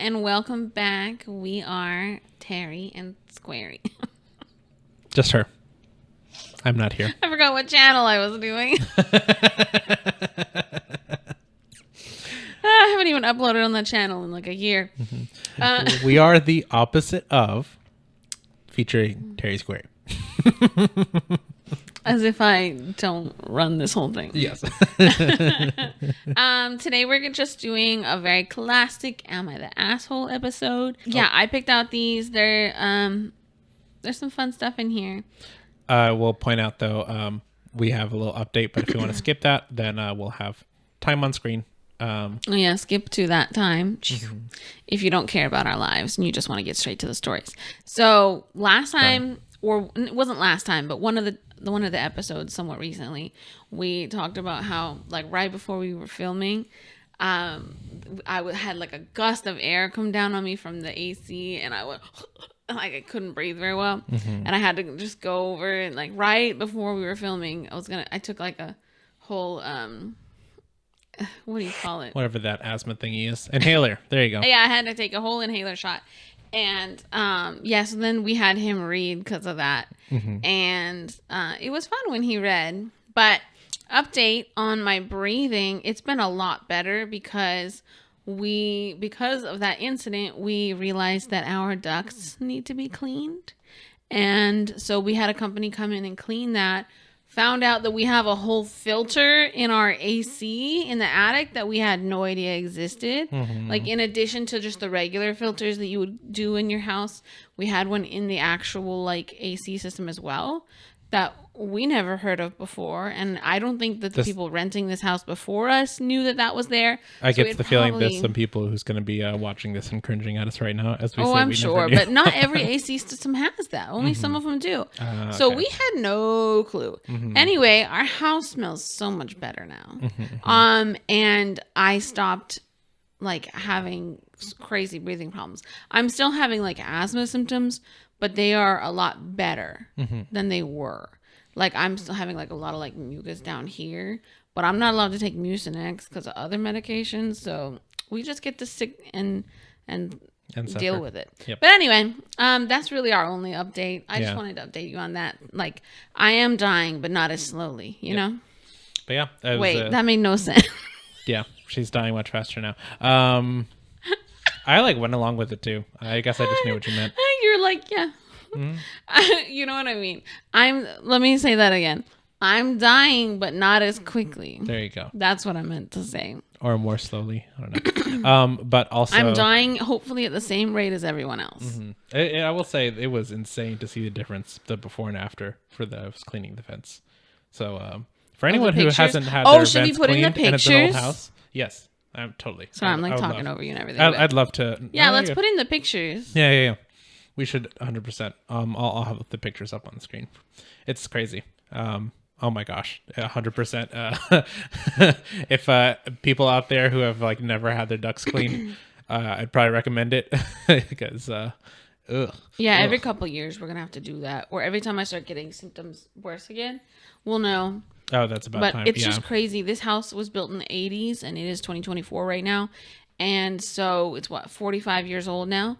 and welcome back. We are Teri and Squarey. Just her. I'm not here. I forgot what channel I was doing. I haven't even uploaded on that channel in like a year. Mm-hmm. We are the opposite of featuring Teri Square. As if I don't run this whole thing. Yes. Today we're just doing a very classic Am I the Asshole episode. Yeah, I picked out these. There's some fun stuff in here. We'll point out though, we have a little update, but if you want to skip that, then we'll have time on screen. Skip to that time if you don't care about our lives and you just want to get straight to the stories. So last time, or it wasn't last time, but one of the episodes somewhat recently, we talked about how like right before we were filming, I had like a gust of air come down on me from the AC, and I went like I couldn't breathe very well, and I had to just go over and like right before we were filming, I took like a whole what do you call it? Whatever that asthma thingy is. Inhaler. There you go. Yeah, I had to take a whole inhaler shot. And so then we had him read because of that. And it was fun when he read. But update on my breathing, it's been a lot better because of that incident, we realized that our ducts need to be cleaned. And so we had a company come in and clean that. Found out that we have a whole filter in our AC in the attic that we had no idea existed. Like in addition to just the regular filters that you would do in your house, we had one in the actual like AC system as well that we never heard of before. And I don't think that the people renting this house before us knew that was there. I get the feeling there's some people who's going to be watching this and cringing at us right now as we say. I'm sure, but not every AC system has that. Only some of them do. So we had no clue. Anyway, our house smells so much better now. And I stopped like having crazy breathing problems. I'm still having like asthma symptoms, but they are a lot better than they were. Like I'm still having like a lot of like mucus down here, but I'm not allowed to take Mucinex because of other medications. So we just get to sit and deal with it. Yep. But anyway, that's really our only update. I just wanted to update you on that. Like I am dying, but not as slowly, you know? But yeah. That made no sense. Yeah. She's dying much faster now. I like went along with it too. I guess I just knew what you meant. You're like, yeah. You know what I mean? Let me say that again. I'm dying, but not as quickly. There you go. That's what I meant to say. Or more slowly. I don't know. But also, I'm dying hopefully at the same rate as everyone else. I will say it was insane to see the difference, the before and after for the cleaning the fence. So for anyone who hasn't had their should we vents put in the cleaned and it's an old pictures? house, yes, I'm totally. So I'm like talking over you and everything. I'd love to. Yeah, let's put in the pictures. Yeah. We should 100%. I'll have the pictures up on the screen. It's crazy. Oh my gosh, 100%. If people out there who have like never had their ducts cleaned, I'd probably recommend it because every couple years we're gonna have to do that, or every time I start getting symptoms worse again, we'll know. Oh, that's about time. But it's just crazy. This house was built in the 80s and it is 2024 right now, and so it's 45 years old now,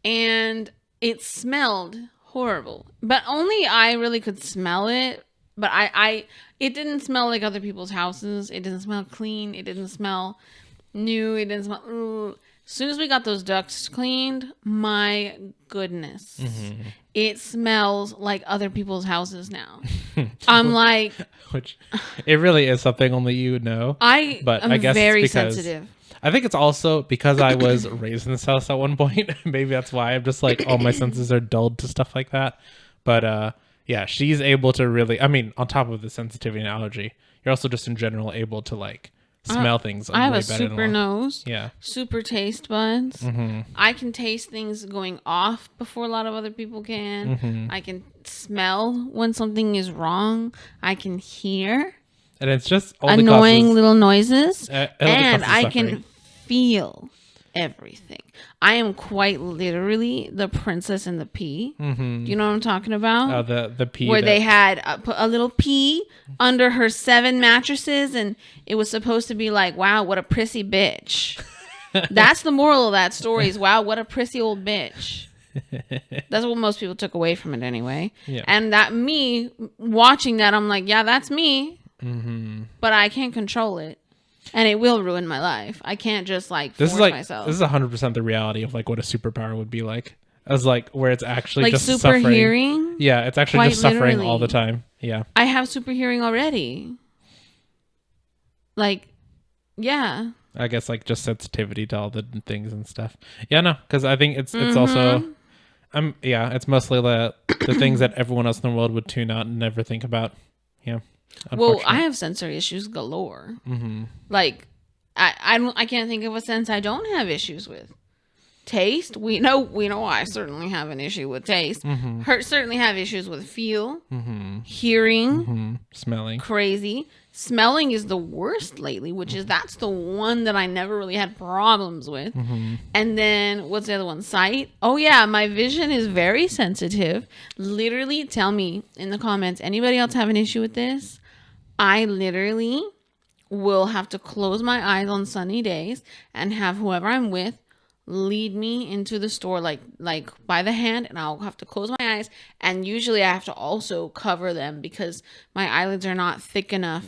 and it smelled horrible, but only I really could smell it. But it didn't smell like other people's houses. It didn't smell clean. It didn't smell new. It didn't smell. Ugh. As soon as we got those ducts cleaned, my goodness, it smells like other people's houses now. I'm like, which it really is something only you know. I guess very sensitive. I think it's also because I was raised in this house at one point. Maybe that's why I'm just like all my senses are dulled to stuff like that. But yeah, she's able to really. I mean, on top of the sensitivity and allergy, you're also just in general able to like smell things. I have a super nose. Yeah. Super taste buds. I can taste things going off before a lot of other people can. I can smell when something is wrong. I can hear. And it's just annoying little noises. And I can feel everything. I am quite literally the princess and the pea. Do you know what I'm talking about? The pea. Where they had put a little pea under her 7 mattresses, and it was supposed to be like, wow, what a prissy bitch. That's the moral of that story is, wow, what a prissy old bitch. That's what most people took away from it anyway. Yeah. And that me watching that, I'm like, yeah, that's me. Mm-hmm. But I can't control it. And it will ruin my life. I can't just like force myself. This is 100% the reality of like what a superpower would be like. As like where it's actually like just super suffering. hearing. Yeah, it's actually Quite just suffering literally. all the time. Yeah. I have super hearing already. Like, yeah. I guess like just sensitivity to all the things and stuff. Yeah, no, because I think it's also, it's mostly the things that everyone else in the world would tune out and never think about. Yeah. Well, I have sensory issues galore. Mm-hmm. Like, I can't think of a sense I don't have issues with. Taste, we know I certainly have an issue with taste. Certainly have issues with feel, hearing, smelling. Crazy. Smelling is the worst lately, that's the one that I never really had problems with. And then what's the other one? Sight. Oh yeah, my vision is very sensitive. Literally, tell me in the comments, anybody else have an issue with this? I literally will have to close my eyes on sunny days and have whoever I'm with lead me into the store like by the hand, and I'll have to close my eyes, and usually I have to also cover them because my eyelids are not thick enough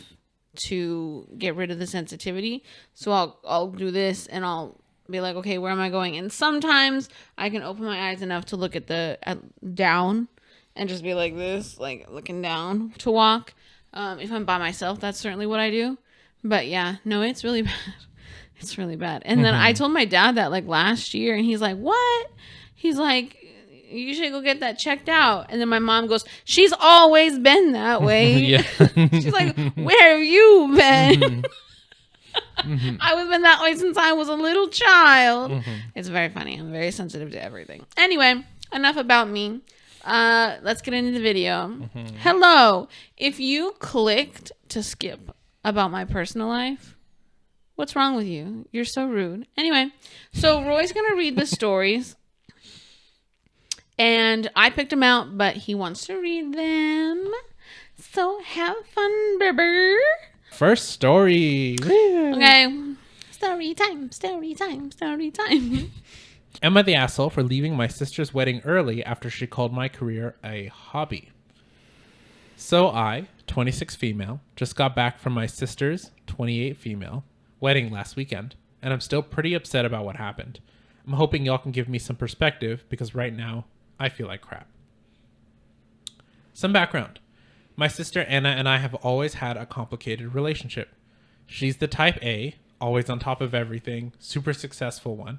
to get rid of the sensitivity. So I'll do this and I'll be like, okay, where am I going? And sometimes I can open my eyes enough to look at down and just be like this, like looking down to walk. If I'm by myself, that's certainly what I do. But yeah, no, it's really bad. It's really bad. And then I told my dad that like last year, and he's like, what? He's like, you should go get that checked out. And then my mom goes, she's always been that way. Yeah. She's like, where have you been? I've been that way since I was a little child. It's very funny. I'm very sensitive to everything. Anyway, enough about me. Let's get into the video. Hello. If you clicked to skip about my personal life, what's wrong with you? You're so rude. Anyway, so Roy's going to read the stories. And I picked them out, but he wants to read them. So have fun, Berber. First story. Woo. Okay. Story time, story time, story time. Am I the asshole for leaving my sister's wedding early after she called my career a hobby? So I, 26 female, just got back from my sister's, 28 female, wedding last weekend, and I'm still pretty upset about what happened. I'm hoping y'all can give me some perspective because right now I feel like crap. Some background. My sister Anna and I have always had a complicated relationship. She's the type A, always on top of everything, super successful one,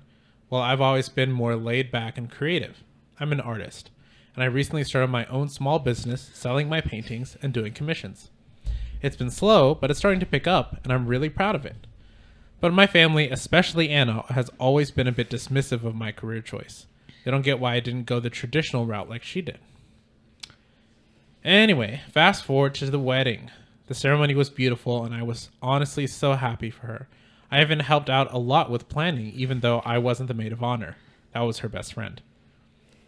while I've always been more laid back and creative. I'm an artist, and I recently started my own small business selling my paintings and doing commissions. It's been slow, but it's starting to pick up, and I'm really proud of it. But my family, especially Anna, has always been a bit dismissive of my career choice. They don't get why I didn't go the traditional route like she did. Anyway, fast forward to the wedding. The ceremony was beautiful, and I was honestly so happy for her. I even helped out a lot with planning, even though I wasn't the maid of honor. That was her best friend.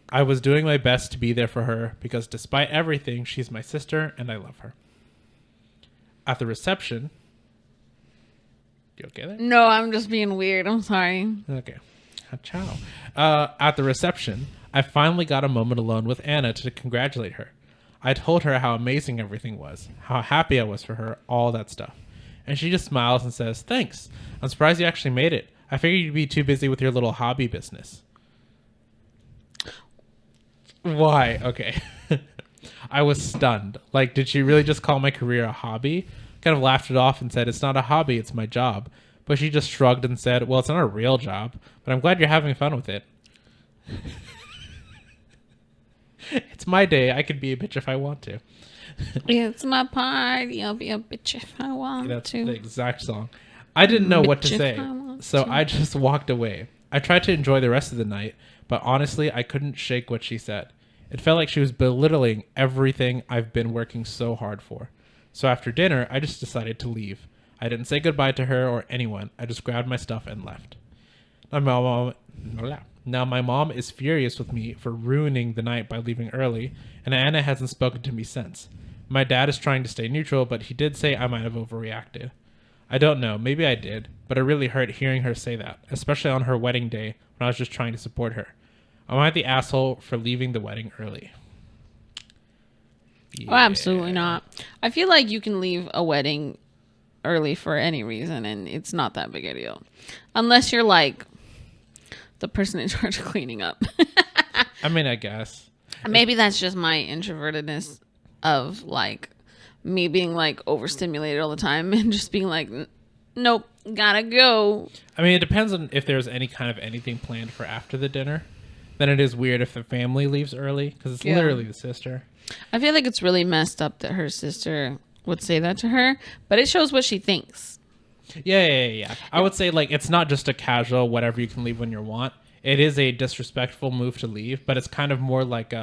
I was doing my best to be there for her because despite everything, she's my sister and I love her. At the reception... You okay there? No, I'm just being weird. I'm sorry. Okay. Ciao. At the reception, I finally got a moment alone with Anna to congratulate her. I told her how amazing everything was, how happy I was for her, all that stuff. And she just smiles and says, thanks. I'm surprised you actually made it. I figured you'd be too busy with your little hobby business. Why? Okay. I was stunned. Like, did she really just call my career a hobby? Kind of laughed it off and said, it's not a hobby, it's my job. But she just shrugged and said, well, it's not a real job, but I'm glad you're having fun with it. It's my day. I can be a bitch if I want to. It's my party. I'll be a bitch if I want That's to. the exact song. I didn't know what to Bitch if say, I want so to. I just walked away. I tried to enjoy the rest of the night, but honestly, I couldn't shake what she said. It felt like she was belittling everything I've been working so hard for. So after dinner, I just decided to leave. I didn't say goodbye to her or anyone. I just grabbed my stuff and left. Now my mom is furious with me for ruining the night by leaving early, and Anna hasn't spoken to me since. My dad is trying to stay neutral, but he did say I might have overreacted. I don't know. Maybe I did, but it really hurt hearing her say that, especially on her wedding day when I was just trying to support her. Am I the asshole for leaving the wedding early? Oh, absolutely not. I feel like you can leave a wedding early for any reason, and it's not that big a deal. Unless you're like the person in charge of cleaning up. I mean, I guess. Maybe that's just my introvertedness of like me being like overstimulated all the time and just being like, nope, gotta go. I mean, it depends on if there's any kind of anything planned for after the dinner. Then it is weird if the family leaves early because it's literally the sister. I feel like it's really messed up that her sister would say that to her, but it shows what she thinks. Yeah. I would say like it's not just a casual whatever, you can leave when you want. It is a disrespectful move to leave, but it's kind of more like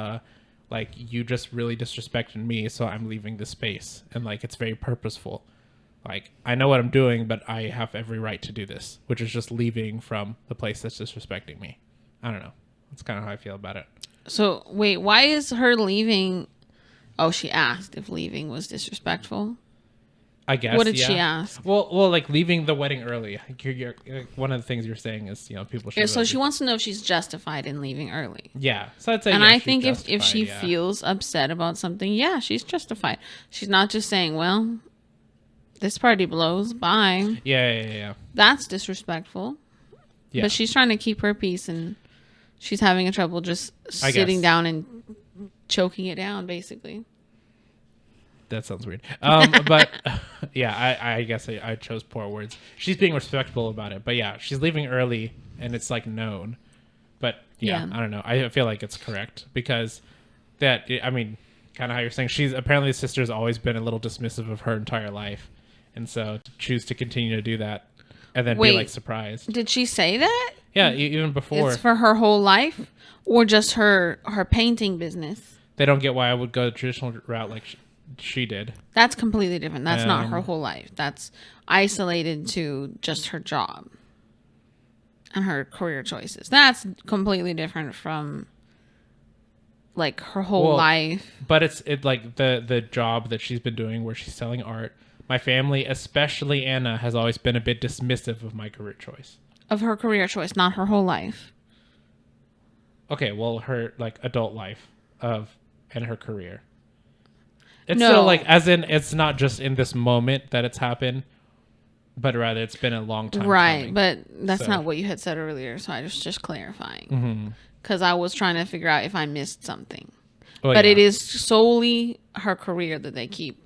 you just really disrespected me, so I'm leaving the space, and like it's very purposeful. Like I know what I'm doing, but I have every right to do this, which is just leaving from the place that's disrespecting me. I don't know. That's kind of how I feel about it. So wait, why is her leaving? Oh, she asked if leaving was disrespectful. I guess. What did she ask? Well, like leaving the wedding early. You're, one of the things you're saying is, people should. Yeah, so she wants to know if she's justified in leaving early. Yeah. So I'd say. And I think if she feels upset about something, yeah, she's justified. She's not just saying, "Well, this party blows. Bye." Yeah. That's disrespectful. Yeah. But she's trying to keep her peace, and she's having trouble just sitting down and choking it down, basically. That sounds weird. But yeah, I guess I chose poor words. She's being respectful about it, but yeah, she's leaving early and it's like known. But yeah. I don't know. I feel like it's correct because kind of how you're saying, she's apparently the sister's always been a little dismissive of her entire life. And so to choose to continue to do that and then be like surprised. Did she say that? Yeah, even before. It's for her whole life or just her painting business? They don't get why I would go the traditional route like she did. That's completely different. That's not her whole life. That's isolated to just her job and her career choices. That's completely different from like her whole life. But it's like the job that she's been doing where she's selling art. My family, especially Anna, has always been a bit dismissive of my career choice. Of her career choice, not her whole life. Okay, well, her like adult life and her career. It's still like, as in, it's not just in this moment that it's happened, but rather it's been a long time. Right, coming. but that's not what you had said earlier, so I was just clarifying. Because I was trying to figure out if I missed something. But it is solely her career that they keep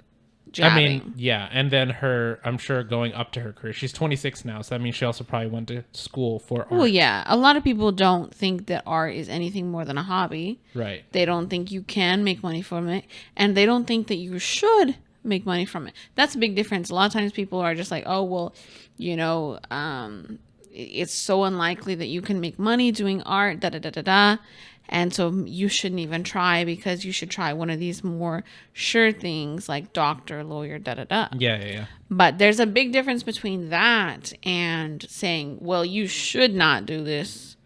jabbing. I mean, yeah, and then I'm sure going up to her career. She's 26 now, so that means she also probably went to school for art. Well, yeah. A lot of people don't think that art is anything more than a hobby. Right. They They don't think you can make money from it, and they don't think that you should make money from it. That's a big difference. A lot of times people are just like, oh, well, it's so unlikely that you can make money doing art, da-da-da-da-da. And so you shouldn't even try because you should try one of these more sure things like doctor, lawyer, da-da-da. Yeah. But there's a big difference between that and saying, well, you should not do this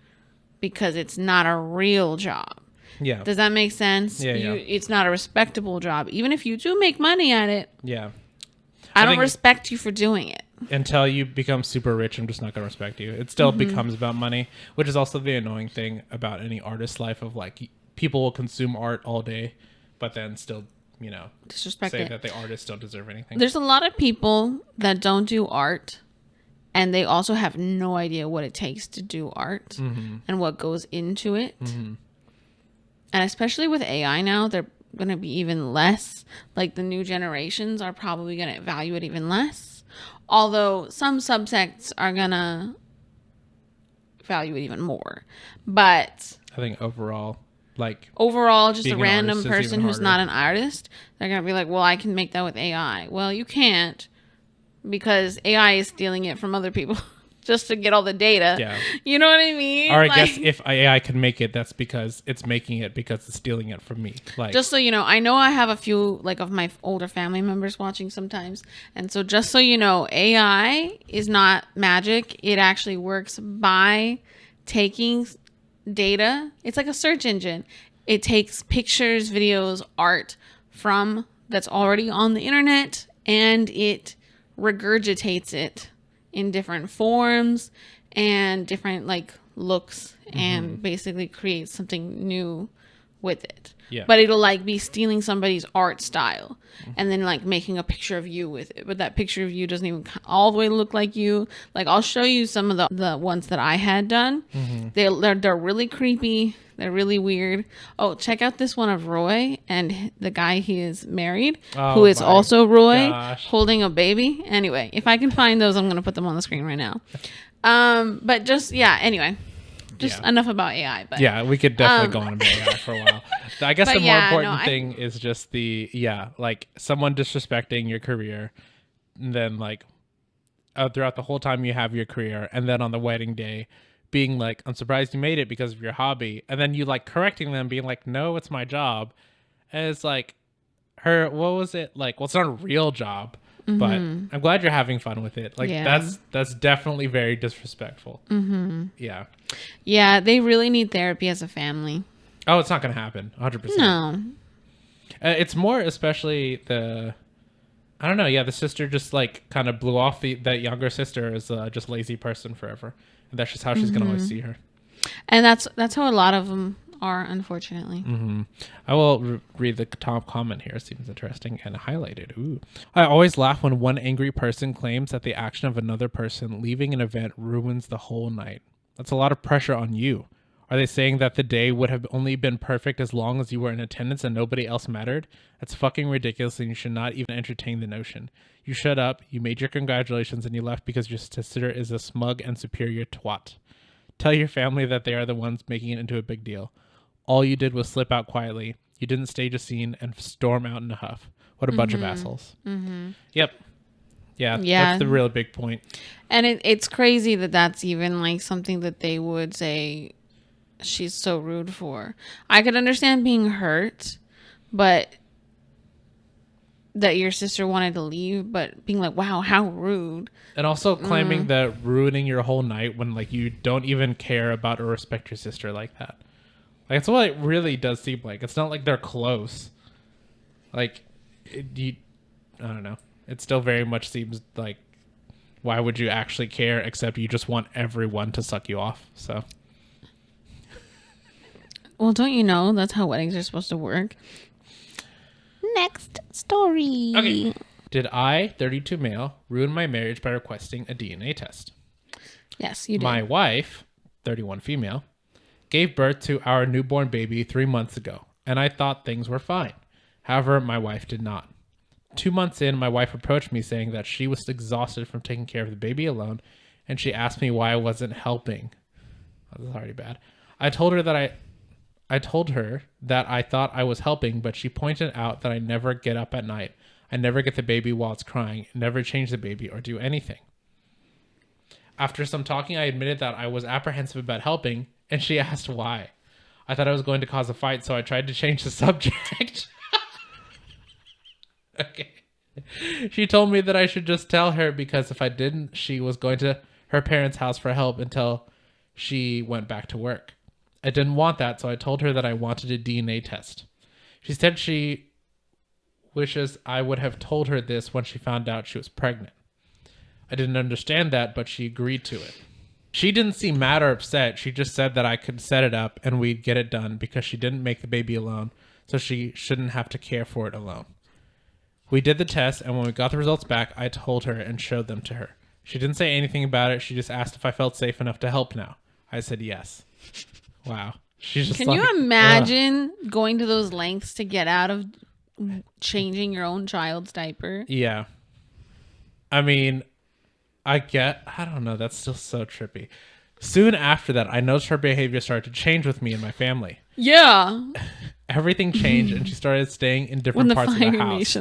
because it's not a real job. Yeah. Does that make sense? Yeah. It's not a respectable job. Even if you do make money at it. Yeah. I don't respect you for doing it. Until you become super rich, I'm just not going to respect you. It still becomes about money, which is also the annoying thing about any artist's life of like people will consume art all day, but then still, Disrespect say it. that the artists don't deserve anything. There's a lot of people that don't do art and they also have no idea what it takes to do art and what goes into it. And especially with AI now, they're going to be even less. Like the new generations are probably going to value it even less. Although some subsects are going to value it even more. But I think overall, just a random person who's not an artist, they're going to be like, well, I can make that with AI. Well, you can't because AI is stealing it from other people. Just to get all the data. Yeah. You know what I mean? Or I guess if AI can make it, that's because it's making it because it's stealing it from me. Like, just so you know, I know I have a few of my older family members watching sometimes. And so just so you know, AI is not magic. It actually works by taking data. It's like a search engine. It takes pictures, videos, art from that's already on the internet and it regurgitates it in different forms and different like looks and basically creates something new with it. Yeah. But it'll like be stealing somebody's art style and then like making a picture of you with it. But that picture of you doesn't even all the way look like you. Like I'll show you some of the ones that I had done. They're really creepy. They're really weird. Oh, check out this one of Roy and the guy he is married, who is also Roy, holding a baby. Anyway, if I can find those, I'm going to put them on the screen right now. But just, yeah, anyway. Just enough about AI. But yeah, we could definitely go on about AI for a while. I guess the more important thing is just like someone disrespecting your career, and then like throughout the whole time you have your career, and then on the wedding day being like, I'm surprised you made it because of your hobby, and then you like correcting them, being like, no, it's my job. And it's like, what was it like? Well, it's not a real job, but I'm glad you're having fun with it. Like that's definitely very disrespectful. Yeah, they really need therapy as a family. Oh, it's not gonna happen 100%. No, it's more especially I don't know. Yeah, the sister just like kind of blew off that younger sister as just lazy person forever. And that's just how she's gonna always see her. And that's how a lot of them are, unfortunately. I will read the top comment here. It seems interesting and highlighted. Ooh. I always laugh when one angry person claims that the action of another person leaving an event ruins the whole night. That's a lot of pressure on you. Are they saying that the day would have only been perfect as long as you were in attendance and nobody else mattered? That's fucking ridiculous, and you should not even entertain the notion. You shut up, you made your congratulations, and you left because your sister is a smug and superior twat. Tell your family that they are the ones making it into a big deal. All you did was slip out quietly. You didn't stage a scene and storm out in a huff. What a bunch of assholes. Yep. Yeah, that's the real big point. And it's crazy that that's even like something that they would say she's so rude for. I could understand being hurt, but that your sister wanted to leave, but being like, wow, how rude. And also claiming that ruining your whole night when like you don't even care about or respect your sister like that. Like that's what it really does seem like. It's not like they're close. Like I don't know. It still very much seems like, why would you actually care except you just want everyone to suck you off? So well, don't you know that's how weddings are supposed to work? Next story. Okay. Did I, 32 male, ruin my marriage by requesting a DNA test? Yes, you did. My wife, 31 female, gave birth to our newborn baby 3 months ago, and I thought things were fine. However, my wife did not. 2 months in, my wife approached me saying that she was exhausted from taking care of the baby alone, and she asked me why I wasn't helping. This is already bad. I told her that I thought I was helping, but she pointed out that I never get up at night. I never get the baby while it's crying, never change the baby or do anything. After some talking, I admitted that I was apprehensive about helping, and she asked why. I thought I was going to cause a fight, so I tried to change the subject. Okay. She told me that I should just tell her because if I didn't, she was going to her parents' house for help until she went back to work. I didn't want that, so I told her that I wanted a DNA test. She said she wishes I would have told her this when she found out she was pregnant. I didn't understand that, but she agreed to it. She didn't seem mad or upset. She just said that I could set it up and we'd get it done because she didn't make the baby alone, so she shouldn't have to care for it alone. We did the test, and when we got the results back, I told her and showed them to her. She didn't say anything about it. She just asked if I felt safe enough to help now. I said yes. Wow. She's just Can you imagine going to those lengths to get out of changing your own child's diaper? Yeah. I mean, I don't know. That's still so trippy. Soon after that, I noticed her behavior started to change with me and my family. Yeah. Everything changed, and she started staying in different parts of the house.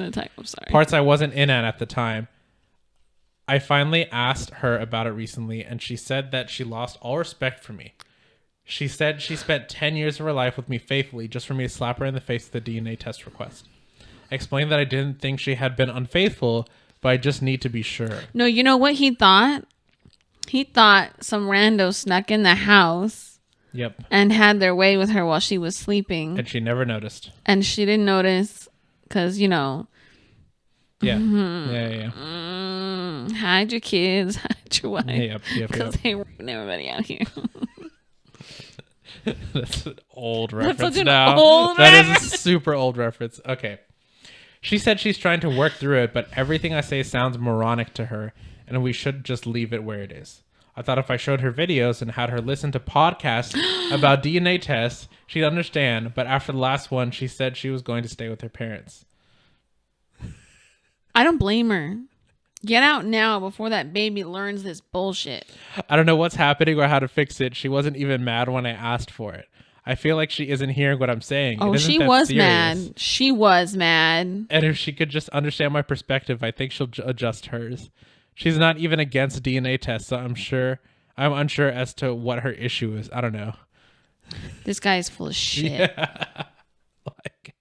Parts I wasn't in at the time. I finally asked her about it recently, and she said that she lost all respect for me. She said she spent 10 years of her life with me faithfully just for me to slap her in the face with a DNA test request. I explained that I didn't think she had been unfaithful, but I just need to be sure. No, you know what he thought? He thought some rando snuck in the house. Yep. And had their way with her while she was sleeping. And she never noticed. And she didn't notice because, you know, Yeah. Yeah. Hide your kids, hide your wife. Yep. Because they ruin everybody out here. That's an old That's reference such an now. old That is reference. a super old reference. Okay. She said she's trying to work through it, but everything I say sounds moronic to her, and we should just leave it where it is. I thought if I showed her videos and had her listen to podcasts about DNA tests, she'd understand, but after the last one, she said she was going to stay with her parents. I don't blame her. Get out now before that baby learns this bullshit. I don't know what's happening or how to fix it. She wasn't even mad when I asked for it. I feel like she isn't hearing what I'm saying. Oh, she was mad. She was mad. And if she could just understand my perspective, I think she'll adjust hers. She's not even against DNA tests, so I'm unsure as to what her issue is. I don't know. This guy is full of shit. Yeah. Like,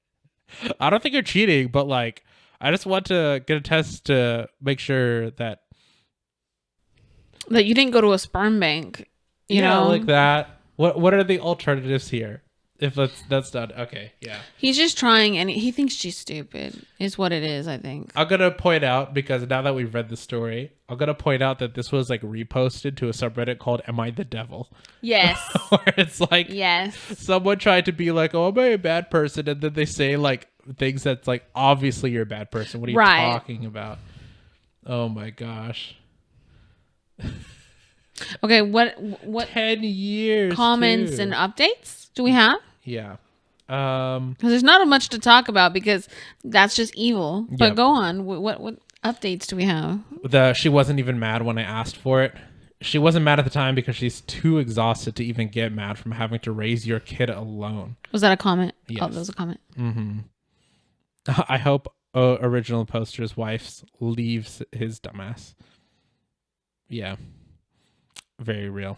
I don't think you're cheating, but like, I just want to get a test to make sure that you didn't go to a sperm bank. You know, like that. What are the alternatives here? If that's done, okay, yeah. He's just trying, and he thinks she's stupid. Is what it is, I think. I'm gonna point out, because now that we've read the story, I'm gonna point out that this was like reposted to a subreddit called "Am I the Devil?" Yes. Where it's like, yes, someone tried to be like, "Oh, am I a bad person?" and then they say like things that's like, obviously you're a bad person. What are you talking about? Oh my gosh. Okay, what 10 years comments too. and updates do we have? Yeah. Because there's not much to talk about because that's just evil. But Yep. go on. What updates do we have? She wasn't even mad when I asked for it. She wasn't mad at the time because she's too exhausted to even get mad from having to raise your kid alone. Was that a comment? Yes. Oh, that was a comment. Mm-hmm. I hope original poster's wife leaves his dumbass. Yeah. Very real.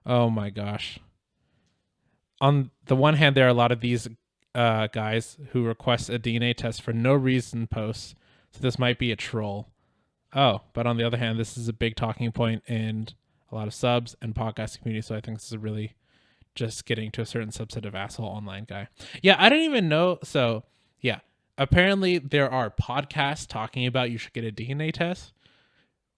Oh my gosh. On the one hand, there are a lot of these guys who request a DNA test for no reason posts, so this might be a troll. Oh, but on the other hand, this is a big talking point in a lot of subs and podcast community, so I think this is really just getting to a certain subset of asshole online guy. Yeah, I didn't even know. So, yeah, apparently there are podcasts talking about you should get a DNA test.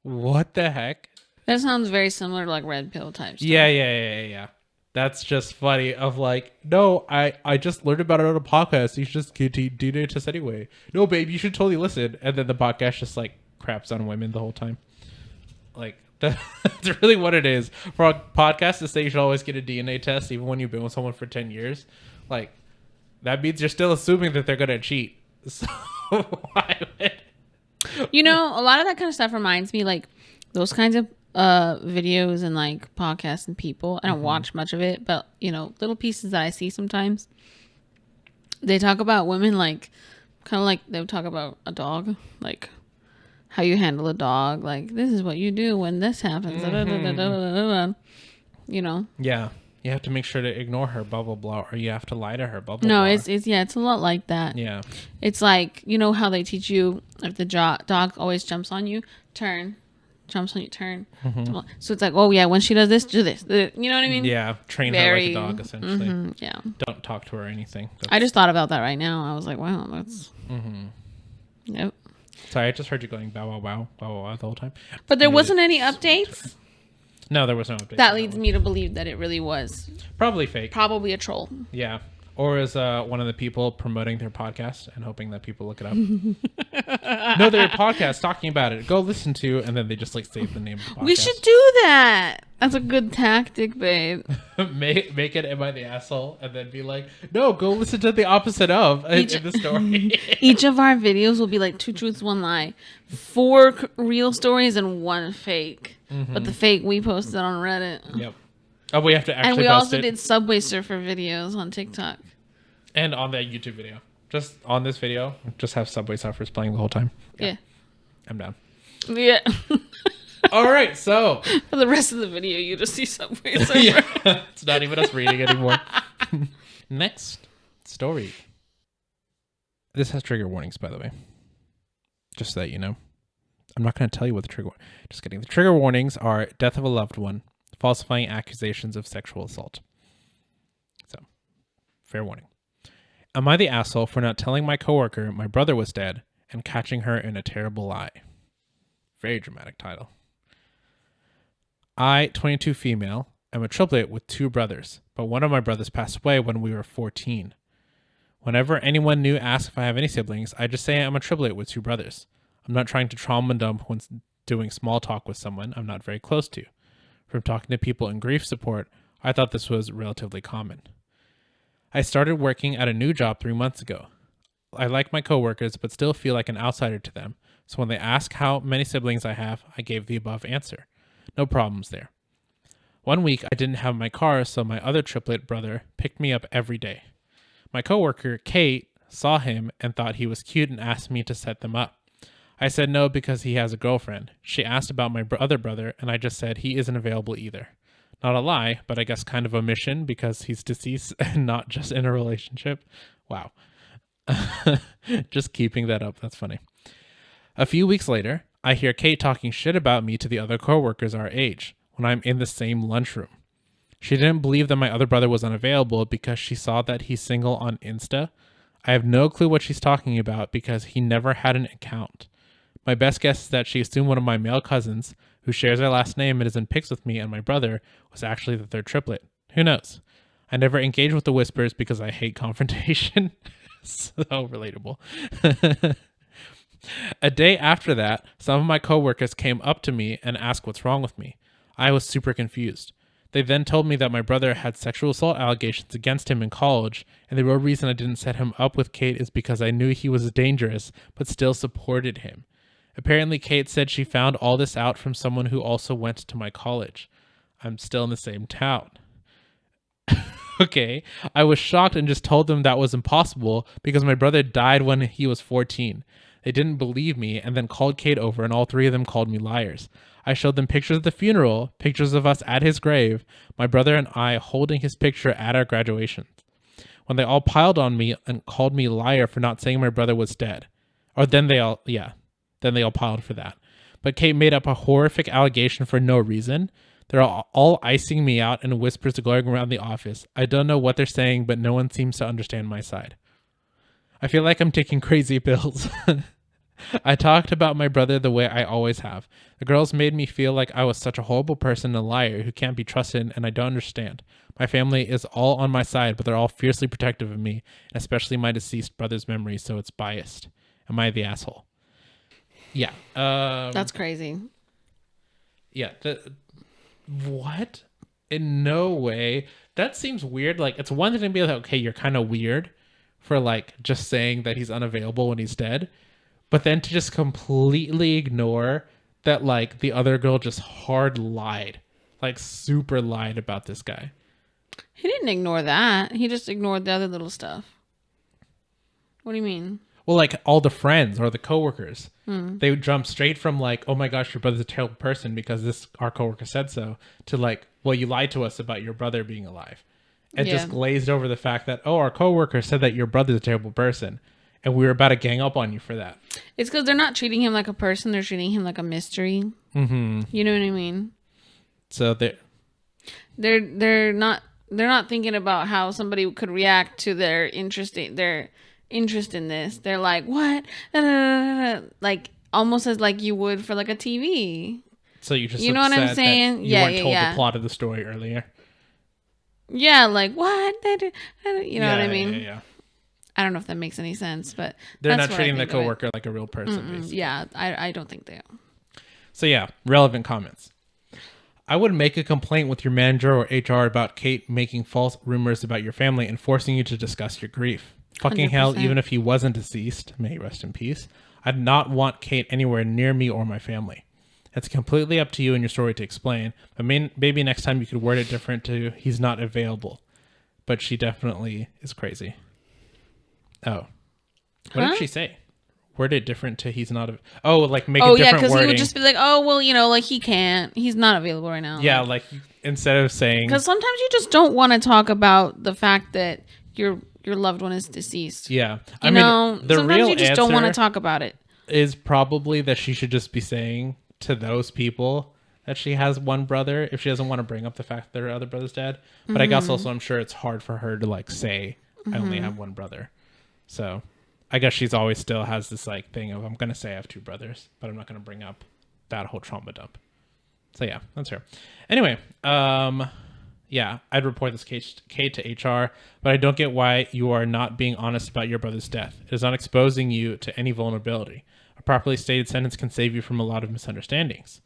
What the heck? That sounds very similar to like red pill type stuff. Yeah. That's just funny. Of like, no, I just learned about it on a podcast. You should just get DNA test anyway. No, babe, you should totally listen. And then the podcast just like craps on women the whole time. Like that's really what it is. For a podcast to say you should always get a DNA test, even when you've been with someone for 10 years, like that means you're still assuming that they're gonna cheat. So why would? You know, a lot of that kind of stuff reminds me like those kinds of videos and like podcasts and people. I don't watch much of it, but you know, little pieces that I see sometimes. They talk about women like kind of like they would talk about a dog, like how you handle a dog. Like this is what you do when this happens. You know. Yeah. You have to make sure to ignore her, blah blah blah, or you have to lie to her, blah blah blah. No, it's a lot like that. Yeah. It's like, you know how they teach you if the dog always jumps on you, turn. Jumps on you, turn. So it's like, oh yeah, when she does this, do this. You know what I mean? Yeah, train her like a dog, essentially. Yeah. Don't talk to her or anything. I just thought about that right now. I was like, wow, that's... Yep. Sorry, I just heard you going bow, wow, wow, wow, wow, wow the whole time. But there wasn't any updates? No, there was no update. That leads me to believe that it really was. Probably fake. Probably a troll. Yeah. Or is one of the people promoting their podcast and hoping that people look it up. No, they're a podcast talking about it. Go listen to, and then they just like save the name of the podcast. We should do that. That's a good tactic, babe. make it Am I the Asshole? And then be like, no, go listen to the opposite of in the story. Each of our videos will be like 2 truths, 1 lie. 4 real stories and 1 fake. But the fake we posted on Reddit. Yep. Oh, we have to actually And we post also it. did Subway Surfer videos on TikTok. And on that YouTube video. Just on this video, just have Subway Surfers playing the whole time. Yeah. I'm down. Yeah. All right, so. For the rest of the video, you just see Subway Surfer. Yeah. It's not even us reading anymore. Next story. This has trigger warnings, by the way. Just so that you know. I'm not going to tell you what the trigger... Just kidding. The trigger warnings are death of a loved one, falsifying accusations of sexual assault. So, fair warning. Am I the asshole for not telling my coworker my brother was dead and catching her in a terrible lie. Very dramatic title. I, 22 female, am a triplet with 2 brothers, but one of my brothers passed away when we were 14. Whenever anyone new asks if I have any siblings, I just say I'm a triplet with 2 brothers. I'm not trying to trauma dump when doing small talk with someone I'm not very close to. From talking to people in grief support, I thought this was relatively common. I started working at a new job 3 months ago. I like my coworkers, but still feel like an outsider to them. So when they ask how many siblings I have, I gave the above answer. No problems there. One week I didn't have my car, so my other triplet brother picked me up every day. My coworker, Kate, saw him and thought he was cute and asked me to set them up. I said no because he has a girlfriend. She asked about my other brother, and I just said he isn't available either. Not a lie, but I guess kind of omission because he's deceased and not just in a relationship. Wow. Just keeping that up. That's funny. A few weeks later, I hear Kate talking shit about me to the other coworkers our age when I'm in the same lunchroom. She didn't believe that my other brother was unavailable because she saw that he's single on Insta. I have no clue what she's talking about because he never had an account. My best guess is that she assumed one of my male cousins, who shares our last name and is in pics with me and my brother, was actually the third triplet. Who knows? I never engage with the whispers because I hate confrontation. So relatable. A day after that, some of my coworkers came up to me and asked what's wrong with me. I was super confused. They then told me that my brother had sexual assault allegations against him in college, and the real reason I didn't set him up with Kate is because I knew he was dangerous, but still supported him. Apparently, Kate said she found all this out from someone who also went to my college. I'm still in the same town. Okay, I was shocked and just told them that was impossible because my brother died when he was 14. They didn't believe me and then called Kate over, and all 3 of them called me liars. I showed them pictures of the funeral, pictures of us at his grave, my brother and I holding his picture at our graduation. When they all piled on me and called me liar for not saying my brother was dead. Then they all piled for that. But Kate made up a horrific allegation for no reason. They're all icing me out and whispers are going around the office. I don't know what they're saying, but no one seems to understand my side. I feel like I'm taking crazy pills. I talked about my brother the way I always have. The girls made me feel like I was such a horrible person and a liar who can't be trusted, and I don't understand. My family is all on my side, but they're all fiercely protective of me, especially my deceased brother's memory, so it's biased. Am I the asshole? Yeah. That's crazy. Yeah. What? In no way. That seems weird. Like, it's one thing to be like, okay, you're kind of weird for like just saying that he's unavailable when he's dead. But then to just completely ignore that, like, the other girl just hard lied. Like, super lied about this guy. He didn't ignore that. He just ignored the other little stuff. What do you mean? Well, like, all the friends or the coworkers, they would jump straight from, like, oh my gosh, your brother's a terrible person because our coworker said so, to, like, well, you lied to us about your brother being alive. And just glazed over the fact that, oh, our coworker said that your brother's a terrible person. And we were about to gang up on you for that. It's because they're not treating him like a person. They're treating him like a mystery. Mm-hmm. You know what I mean? So they're not thinking about how somebody could react to their interest in this. They're like, what? Like almost as like you would for like a TV. So you just know what I'm saying? You weren't told the plot of the story earlier. Yeah, like what? You know what I mean? Yeah. I don't know if that makes any sense, but they're not treating the coworker like a real person. Basically. Yeah, I don't think they are. So yeah, relevant comments. I would make a complaint with your manager or HR about Kate making false rumors about your family and forcing you to discuss your grief. Fucking 100%. Hell, even if he wasn't deceased, may he rest in peace, I'd not want Kate anywhere near me or my family. It's completely up to you and your story to explain, but maybe next time you could word it different to he's not available. But she definitely is crazy. Oh. What did she say? Word it different to he's not... like make a different wording. Oh, yeah, because he would just be like, oh, well, like he can't. He's not available right now. Yeah, like instead of saying... Because sometimes you just don't want to talk about the fact that your loved one is deceased. Yeah. I mean, the sometimes real you just don't want to talk about it. Is probably that she should just be saying to those people that she has one brother if she doesn't want to bring up the fact that her other brother's dead. But I guess also I'm sure it's hard for her to like say, I only have one brother. So I guess she's always still has this like thing of, I'm going to say I have 2 brothers, but I'm not going to bring up that whole trauma dump. So yeah, that's her. Anyway, yeah, I'd report this case to HR, but I don't get why you are not being honest about your brother's death. It is not exposing you to any vulnerability. A properly stated sentence can save you from a lot of misunderstandings.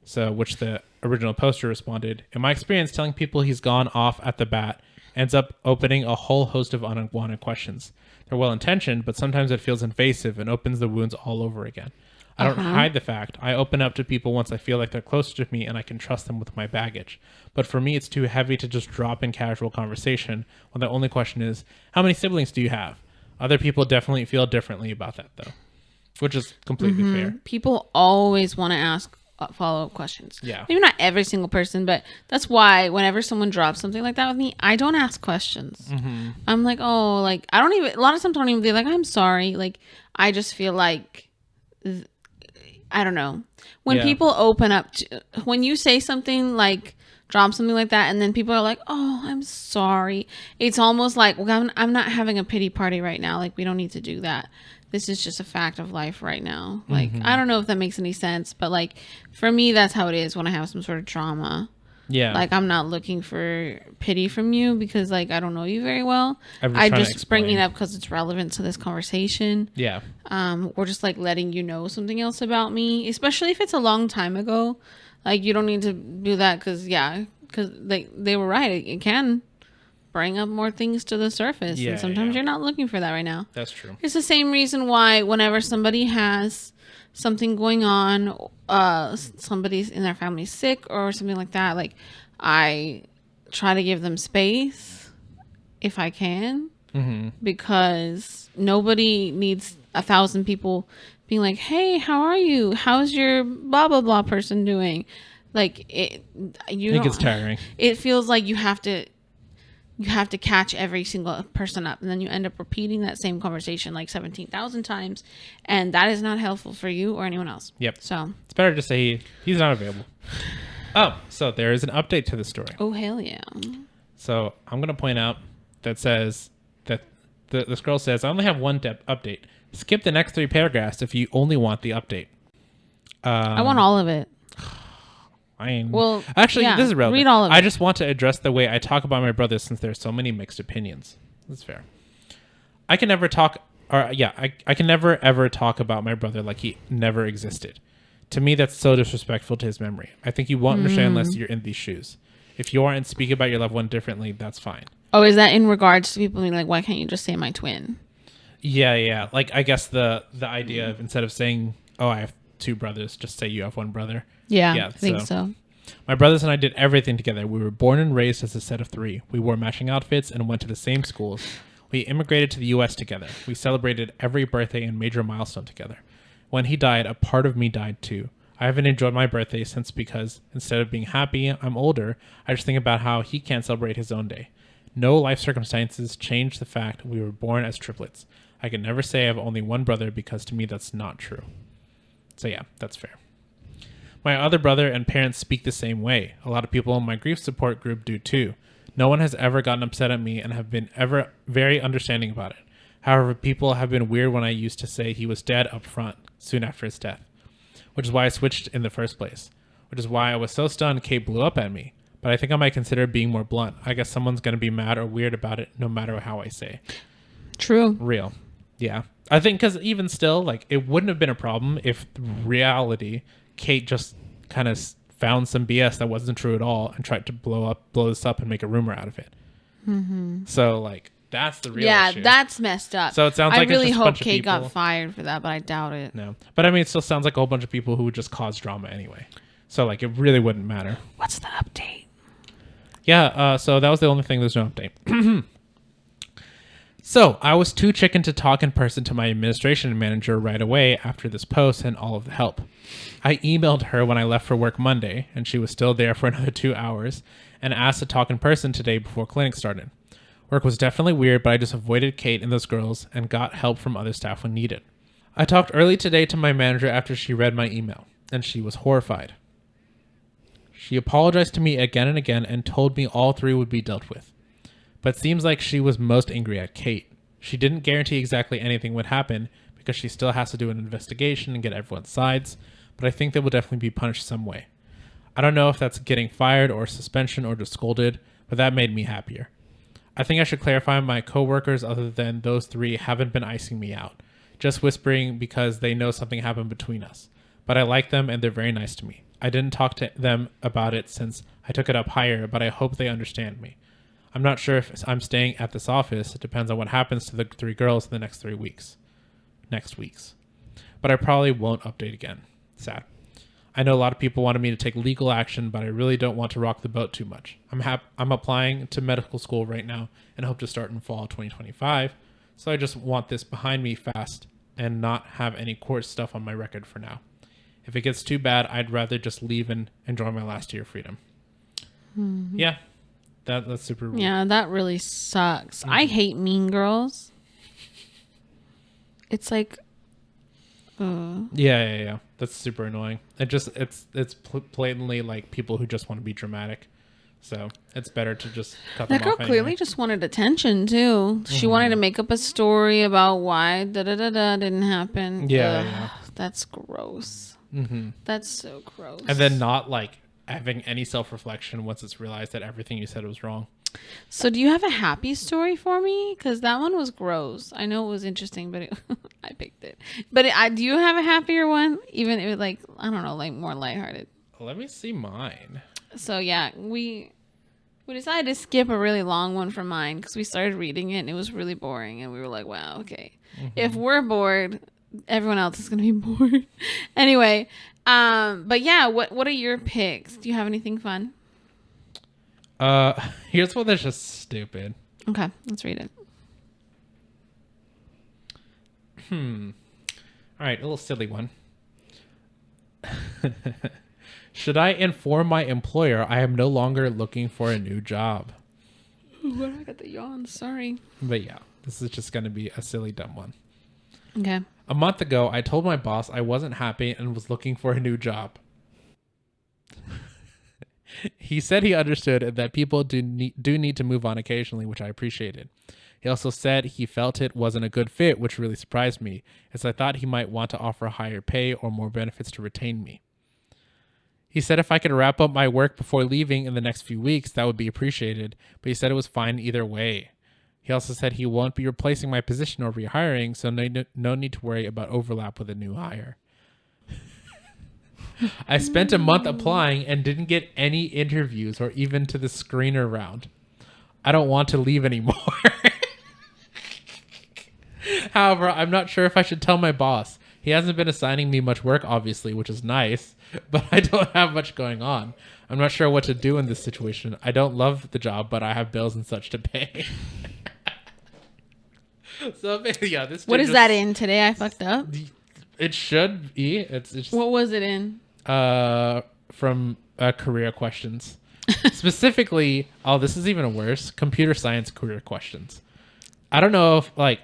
So, which the original poster responded, in my experience, telling people he's gone off at the bat ends up opening a whole host of unwanted questions. They're well-intentioned, but sometimes it feels invasive and opens the wounds all over again. I don't hide the fact. I open up to people once I feel like they're closer to me and I can trust them with my baggage. But for me, it's too heavy to just drop in casual conversation when the only question is, how many siblings do you have? Other people definitely feel differently about that, though, which is completely fair. People always want to ask follow-up questions. Yeah. Maybe not every single person, but that's why whenever someone drops something like that with me, I don't ask questions. I'm like, oh, like, I don't even, a lot of times I don't even be like, I'm sorry. Like, I just feel like, I don't know. When people open up, when you say something like, drop something like that, and then people are like, oh, I'm sorry. It's almost like, well, I'm not having a pity party right now. Like, we don't need to do that. This is just a fact of life right now. Like, I don't know if that makes any sense, but like, for me, that's how it is when I have some sort of trauma. Yeah. Like, I'm not looking for pity from you because, like, I don't know you very well. I just bring it up because it's relevant to this conversation. Yeah. Or just, like, letting you know something else about me, especially if it's a long time ago. Like, you don't need to do that because, like, they were right. It can bring up more things to the surface. Yeah, and sometimes you're not looking for that right now. That's true. It's the same reason why whenever somebody has something going on, somebody's in their family sick or something like that, like, I try to give them space if I can, because nobody needs 1,000 people being like, hey, how are you? How's your blah, blah, blah person doing? Like, it gets tiring. It feels like you have to catch every single person up, and then you end up repeating that same conversation like 17,000 times, and that is not helpful for you or anyone else. Yep. So it's better to say he's not available. Oh, so there is an update to the story. Oh, hell yeah. So I'm going to point out that says that this girl says, I only have one update. Skip the next 3 paragraphs if you only want the update. I want all of it. Well, actually, this is relevant. Read all of it. I just want to address the way I talk about my brother since there's so many mixed opinions. That's fair. I can never I can never ever talk about my brother like he never existed. To me, that's so disrespectful to his memory. I think you won't understand unless you're in these shoes. If you are and speak about your loved one differently, that's fine. Oh, is that in regards to people being like, why can't you just say my twin? Yeah. Like, I guess the idea of instead of saying, oh, I have 2 brothers, just say you have 1 brother. Yeah, I think so. My brothers and I did everything together. We were born and raised as a set of 3. We wore matching outfits and went to the same schools. We immigrated to the U.S. together. We celebrated every birthday and major milestone together. When he died, a part of me died too. I haven't enjoyed my birthday since because instead of being happy, I'm older. I just think about how he can't celebrate his own day. No life circumstances change the fact we were born as triplets. I can never say I have only 1 brother because to me that's not true. So yeah, that's fair. My other brother and parents speak the same way. A lot of people in my grief support group do too. No one has ever gotten upset at me and have been ever very understanding about it. However, people have been weird when I used to say he was dead up front, soon after his death, which is why I switched in the first place, which is why I was so stunned Kate blew up at me. But I think I might consider being more blunt. I guess someone's going to be mad or weird about it no matter how I say. True. Real. Yeah. I think because even still, like, it wouldn't have been a problem if reality, Kate just kind of found some BS that wasn't true at all and tried to blow this up and make a rumor out of it. So, like, that's the real issue. Yeah, that's messed up. So it sounds like I really it's just hope a bunch of Kate people. got fired for that, but I doubt it. No. But I mean, it still sounds like a whole bunch of people who would just cause drama anyway. So, like, it really wouldn't matter. What's the update? Yeah, so that was the only thing. There's no update. So, I was too chicken to talk in person to my administration manager right away after this post and all of the help. I emailed her when I left for work Monday, and she was still there for another 2 hours, and asked to talk in person today before clinic started. Work was definitely weird, but I just avoided Kate and those girls and got help from other staff when needed. I talked early today to my manager after she read my email, and she was horrified. She apologized to me again and again and told me all 3 would be dealt with. But seems like she was most angry at Kate. She didn't guarantee exactly anything would happen because she still has to do an investigation and get everyone's sides, but I think they will definitely be punished some way. I don't know if that's getting fired or suspension or just scolded, but that made me happier. I think I should clarify my coworkers other than those 3 haven't been icing me out, just whispering because they know something happened between us. But I like them and they're very nice to me. I didn't talk to them about it since I took it up higher, but I hope they understand me. I'm not sure if I'm staying at this office. It depends on what happens to the 3 girls in the next 3 weeks. But I probably won't update again. Sad. I know a lot of people wanted me to take legal action, but I really don't want to rock the boat too much. I'm applying to medical school right now and hope to start in fall 2025. So I just want this behind me fast and not have any court stuff on my record for now. If it gets too bad, I'd rather just leave and enjoy my last year of freedom. Yeah, that's super. Yeah, that really sucks. I hate Mean Girls. It's like, Yeah. That's super annoying. It's blatantly like people who just want to be dramatic. So it's better to just cut them that girl off clearly anyway. just wanted attention too. She wanted to make up a story about why didn't happen. Yeah. That's gross. Mm-hmm. That's so gross. And then not like having any self-reflection once it's realized that everything you said was wrong. So do you have a happy story for me? Because that one was gross. I know it was interesting, but I picked it. But do you have a happier one? Even if like, I don't know, like more lighthearted. Let me see mine. So yeah, we decided to skip a really long one from mine because we started reading it and it was really boring. And we were like, wow, okay. If we're bored, everyone else is going to be bored. Anyway, but yeah, what are your picks? Do you have anything fun? Here's one that's just stupid. Okay, let's read it. All right, a little silly one. Should I inform my employer I am no longer looking for a new job? Ooh, I got the yawn. Sorry. But yeah, this is just going to be a silly, dumb one. Okay. A month ago, I told my boss I wasn't happy and was looking for a new job. He said he understood and that people do need to move on occasionally, which I appreciated. He also said he felt it wasn't a good fit, which really surprised me, as I thought he might want to offer higher pay or more benefits to retain me. He said if I could wrap up my work before leaving in the next few weeks, that would be appreciated, but he said it was fine either way. He also said he won't be replacing my position or rehiring, so no need to worry about overlap with a new hire. I spent a month applying and didn't get any interviews or even to the screener round. I don't want to leave anymore. However, I'm not sure if I should tell my boss. He hasn't been assigning me much work, obviously, which is nice, but I don't have much going on. I'm not sure what to do in this situation. I don't love the job, but I have bills and such to pay. So, yeah, this. What is that in today? I fucked up. It should be. It's just, what was it in? From career questions. Specifically, this is even worse. Computer science career questions. I don't know if, like,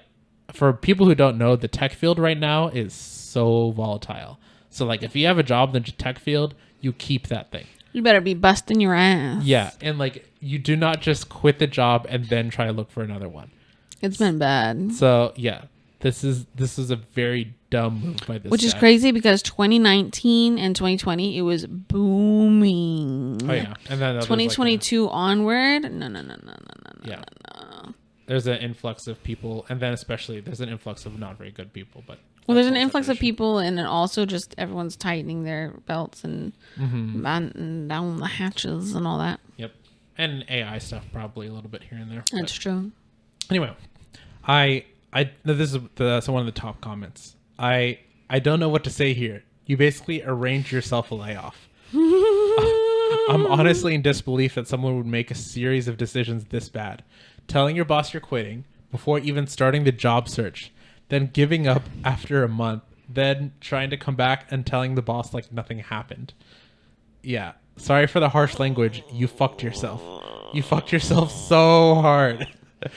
for people who don't know, the tech field right now is so volatile. So, like, if you have a job in the tech field, you keep that thing. You better be busting your ass. Yeah, and, like, you do not just quit the job and then try to look for another one. It's been bad. So, yeah, this is a very dumb move by this Which guy. is crazy because 2019 and 2020, it was booming. Oh, yeah. And then 2022 onward, no. Yeah. There's an influx of people, and then especially there's an influx of not very good people. But there's an influx of people, and then also just everyone's tightening their belts and battening down the hatches and all that. Yep. And AI stuff probably a little bit here and there. That's true. Anyway, this is one of the top comments. I don't know what to say here. You basically arranged yourself a layoff. I'm honestly in disbelief that someone would make a series of decisions this bad. Telling your boss you're quitting before even starting the job search, then giving up after a month, then trying to come back and telling the boss like nothing happened. Yeah. Sorry for the harsh language. You fucked yourself. You fucked yourself so hard.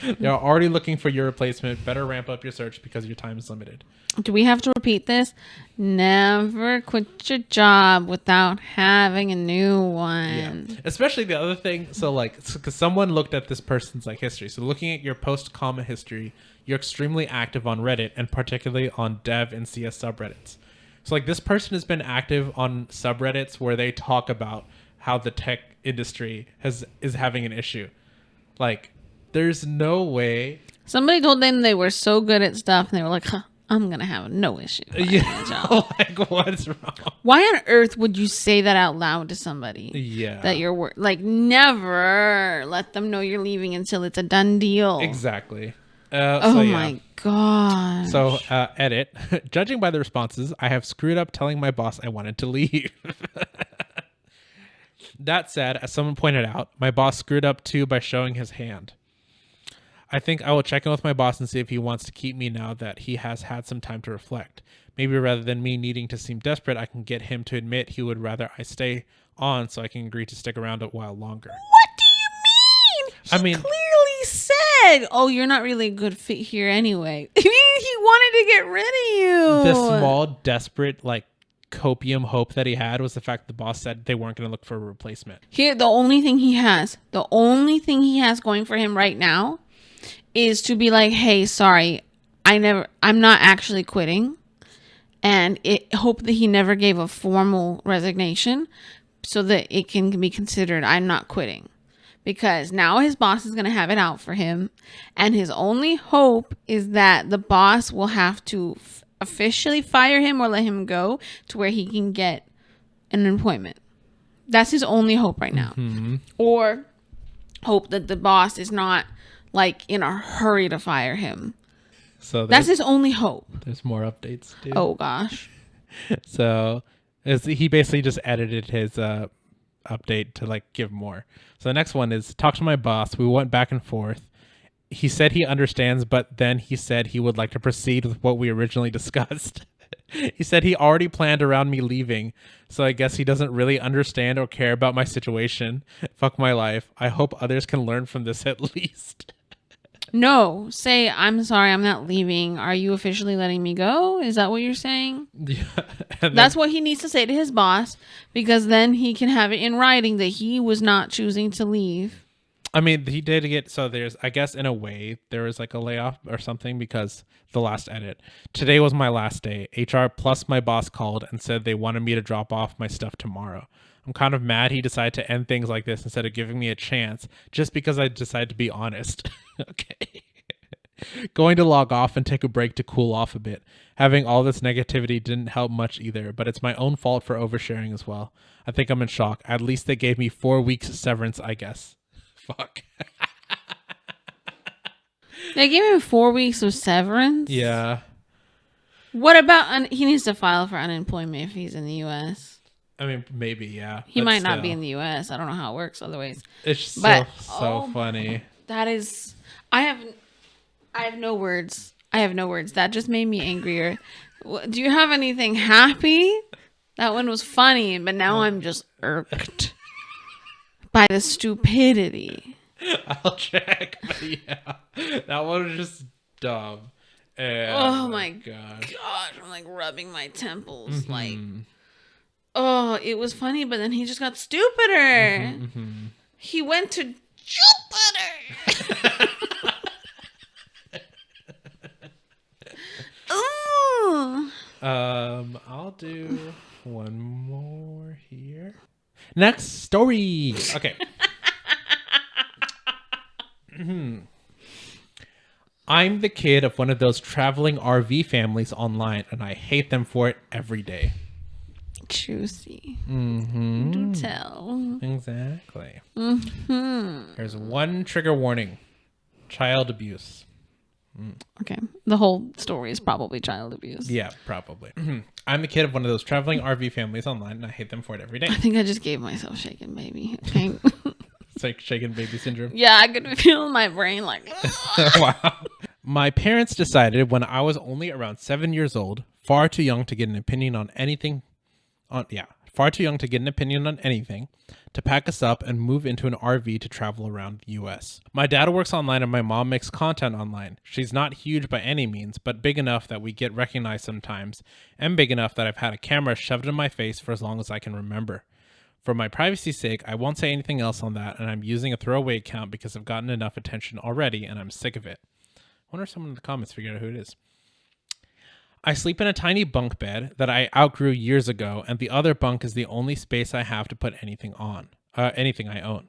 They are already looking for your replacement. Better ramp up your search because your time is limited. Do we have to repeat this? Never quit your job without having a new one. Yeah. Especially the other thing. So like, because someone looked at this person's like history. So looking at your post-comma history, you're extremely active on Reddit and particularly on dev and CS subreddits. So like this person has been active on subreddits where they talk about how the tech industry is having an issue. Like, there's no way. Somebody told them they were so good at stuff, and they were like, huh, I'm going to have no issue. Yeah. Like, what's wrong? Why on earth would you say that out loud to somebody? Yeah. That you're, like, never let them know you're leaving until it's a done deal. Exactly. My God. So, edit. Judging by the responses, I have screwed up telling my boss I wanted to leave. That said, as someone pointed out, my boss screwed up too by showing his hand. I think I will check in with my boss and see if he wants to keep me now that he has had some time to reflect. Maybe rather than me needing to seem desperate, I can get him to admit he would rather I stay on so I can agree to stick around a while longer. What do you mean? He clearly said, oh, you're not really a good fit here anyway. I mean, he wanted to get rid of you. The small, desperate, like, copium hope that he had was the fact the boss said they weren't going to look for a replacement. Here, the only thing he has going for him right now is to be like, hey, sorry, I'm not actually quitting, and hope that he never gave a formal resignation so that it can be considered I'm not quitting, because now his boss is going to have it out for him, and his only hope is that the boss will have to officially fire him or let him go to where he can get an employment. That's his only hope right now. Mm-hmm. Or hope that the boss is not like in a hurry to fire him. So that's his only hope. There's more updates too. Oh gosh. So he basically just edited his update to like give more. So the next one is talk to my boss. We went back and forth. He said he understands, but then he said he would like to proceed with what we originally discussed. He said he already planned around me leaving, so I guess he doesn't really understand or care about my situation. Fuck my life. I hope others can learn from this at least. No, say, I'm sorry, I'm not leaving. Are you officially letting me go? Is that what you're saying? Yeah. That's what he needs to say to his boss, because then he can have it in writing that he was not choosing to leave. I mean, he did get, so there's, I guess in a way, there was like a layoff or something because the last edit. Today was my last day. HR plus my boss called and said they wanted me to drop off my stuff tomorrow. I'm kind of mad he decided to end things like this instead of giving me a chance just because I decided to be honest. Okay. Going to log off and take a break to cool off a bit. Having all this negativity didn't help much either, but it's my own fault for oversharing as well. I think I'm in shock. At least they gave me 4 weeks severance, I guess. Fuck. They gave him 4 weeks of severance? Yeah. What about... he needs to file for unemployment if he's in the U.S. I mean, maybe, yeah. He might not be in the U.S. I don't know how it works otherwise. It's so funny. That is... I have no words. That just made me angrier. Do you have anything happy? That one was funny, but now I'm just irked by the stupidity. I'll check, but yeah, that one was just dumb. And, oh my god! I'm like rubbing my temples, like, oh, it was funny, but then he just got stupider. He went to Jupiter. Ooh. I'll do one more here. Next story. Okay. I'm the kid of one of those traveling RV families online, and I hate them for it every day. Juicy. Do tell. Exactly. There's one trigger warning. Child abuse. Okay. The whole story is probably child abuse. Yeah, probably. I'm the kid of one of those traveling RV families online, and I hate them for it every day. I think I just gave myself shaken baby. Okay. It's like shaken baby syndrome. Yeah, I could feel my brain like... Wow. My parents decided when I was only around 7 years old, far too young to get an opinion on anything, to pack us up and move into an RV to travel around the US. My dad works online and my mom makes content online. She's not huge by any means, but big enough that we get recognized sometimes, and big enough that I've had a camera shoved in my face for as long as I can remember. For my privacy's sake, I won't say anything else on that, and I'm using a throwaway account because I've gotten enough attention already and I'm sick of it. I wonder if someone in the comments figured out who it is. I sleep in a tiny bunk bed that I outgrew years ago, and the other bunk is the only space I have to put anything I own.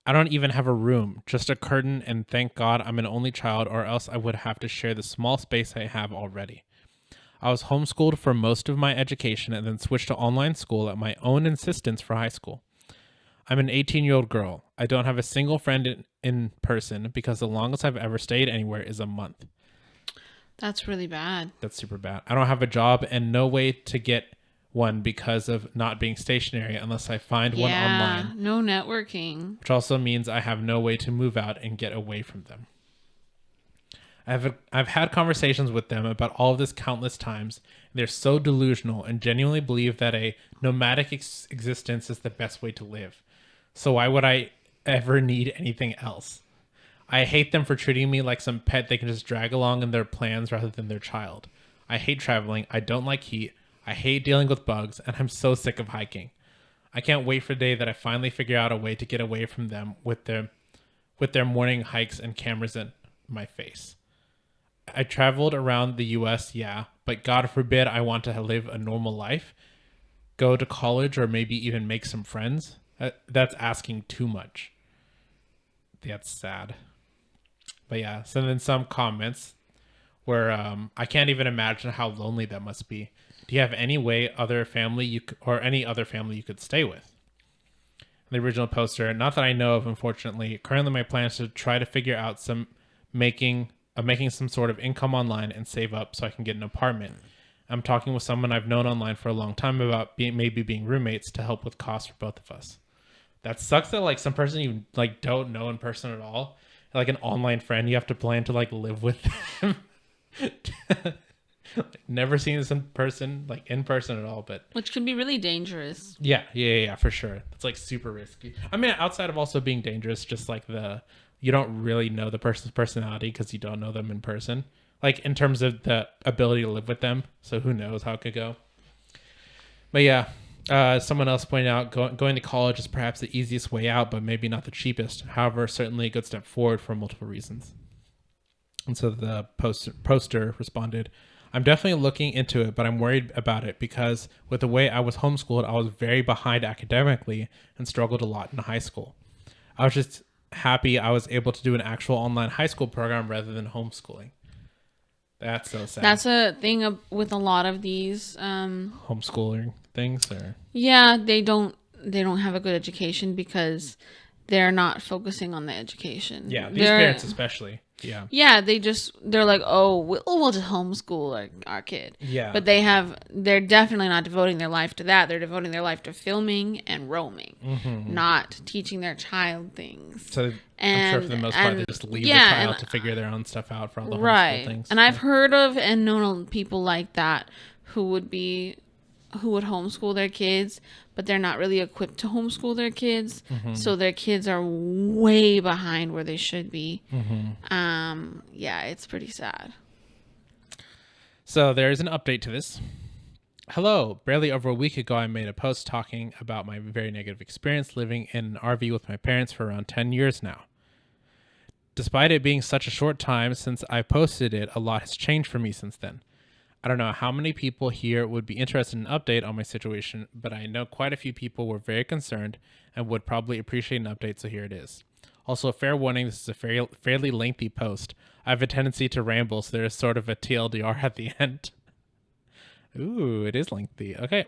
I don't even have a room, just a curtain, and thank God I'm an only child, or else I would have to share the small space I have already. I was homeschooled for most of my education and then switched to online school at my own insistence for high school. I'm an 18-year-old girl. I don't have a single friend in person because the longest I've ever stayed anywhere is a month. That's really bad. That's super bad. I don't have a job and no way to get one because of not being stationary unless I find one online. No networking. Which also means I have no way to move out and get away from them. I've had conversations with them about all of this countless times. They're so delusional and genuinely believe that a nomadic existence is the best way to live. So why would I ever need anything else? I hate them for treating me like some pet they can just drag along in their plans rather than their child. I hate traveling. I don't like heat. I hate dealing with bugs, and I'm so sick of hiking. I can't wait for the day that I finally figure out a way to get away from them with their morning hikes and cameras in my face. I traveled around the US, yeah, but God forbid I want to live a normal life, go to college, or maybe even make some friends. That's asking too much. That's sad. But yeah, so then some comments where I can't even imagine how lonely that must be. Do you have any way any other family you could stay with? The original poster, not that I know of, unfortunately. Currently, my plan is to try to figure out making some sort of income online and save up so I can get an apartment. I'm talking with someone I've known online for a long time about maybe being roommates to help with costs for both of us. That sucks that like some person you like don't know in person at all, like an online friend, you have to plan to like live with them. Never seen this in person at all, but which could be really dangerous. Yeah, for sure. It's like super risky. I mean, outside of also being dangerous, just like you don't really know the person's personality because you don't know them in person. Like in terms of the ability to live with them, so who knows how it could go. But yeah. Someone else pointed out going to college is perhaps the easiest way out, but maybe not the cheapest. However, certainly a good step forward for multiple reasons. And so the poster responded, I'm definitely looking into it, but I'm worried about it because with the way I was homeschooled, I was very behind academically and struggled a lot in high school. I was just happy I was able to do an actual online high school program rather than homeschooling. That's so sad. That's a thing with a lot of these homeschooling things, or they don't have a good education because they're not focusing on the education. Yeah, these parents especially. Yeah, they're like, oh, we'll just homeschool our kid. Yeah. But they're definitely not devoting their life to that. They're devoting their life to filming and roaming, not teaching their child things. So I'm sure for the most part they just leave the child to figure their own stuff out for all the homeschool things. And I've heard of and known people like that who would homeschool their kids, but they're not really equipped to homeschool their kids. So their kids are way behind where they should be. It's pretty sad. So there's an update to this. Hello. Barely over a week ago, I made a post talking about my very negative experience living in an RV with my parents for around 10 years now. Despite it being such a short time since I posted it, a lot has changed for me since then. I don't know how many people here would be interested in an update on my situation, but I know quite a few people were very concerned and would probably appreciate an update, so here it is. Also, fair warning, this is a fairly lengthy post. I have a tendency to ramble, so there is sort of a TLDR at the end. Ooh, it is lengthy. Okay.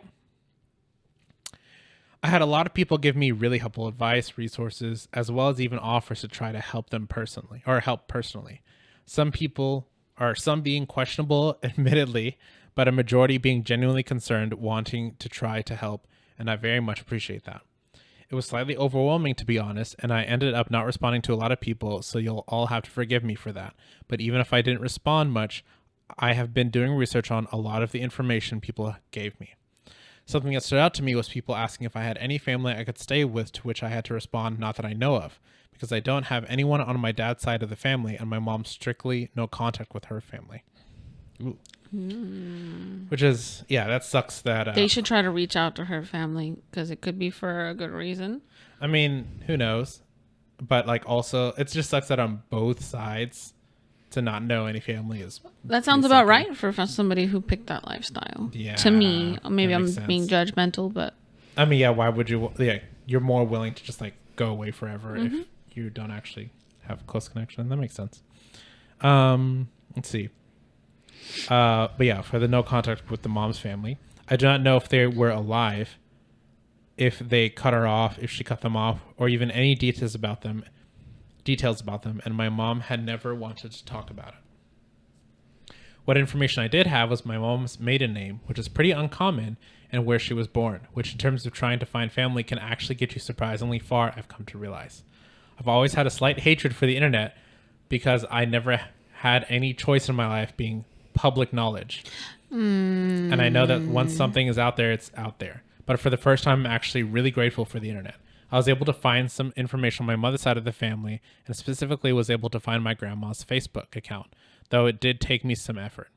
I had a lot of people give me really helpful advice, resources, as well as even offers to try to help them personally. Some being questionable, admittedly, but a majority being genuinely concerned, wanting to try to help, and I very much appreciate that. It was slightly overwhelming, to be honest, and I ended up not responding to a lot of people, so you'll all have to forgive me for that. But even if I didn't respond much, I have been doing research on a lot of the information people gave me. Something that stood out to me was people asking if I had any family I could stay with, to which I had to respond, not that I know of, because I don't have anyone on my dad's side of the family, and my mom's strictly no contact with her family. Ooh. Which is, yeah, that sucks that... they should try to reach out to her family, because it could be for a good reason. I mean, who knows? But, like, also, it just sucks that on both sides, to not know any family is... That sounds about right for somebody who picked that lifestyle. Yeah. To me, maybe I'm sense. being judgmental, but... I mean, yeah, why would you... Yeah, you're more willing to just, like, go away forever if you don't actually have a close connection. That makes sense. Let's see. But yeah, for the no contact with the mom's family, I do not know if they were alive, if they cut her off, if she cut them off, or even any details about them, and my mom had never wanted to talk about it. What information I did have was my mom's maiden name, which is pretty uncommon, and where she was born, which in terms of trying to find family can actually get you surprisingly far, I've come to realize. I've always had a slight hatred for the internet because I never had any choice in my life being public knowledge. And I know that once something is out there, it's out there. But for the first time, I'm actually really grateful for the internet. I was able to find some information on my mother's side of the family, and specifically was able to find my grandma's Facebook account, though it did take me some effort.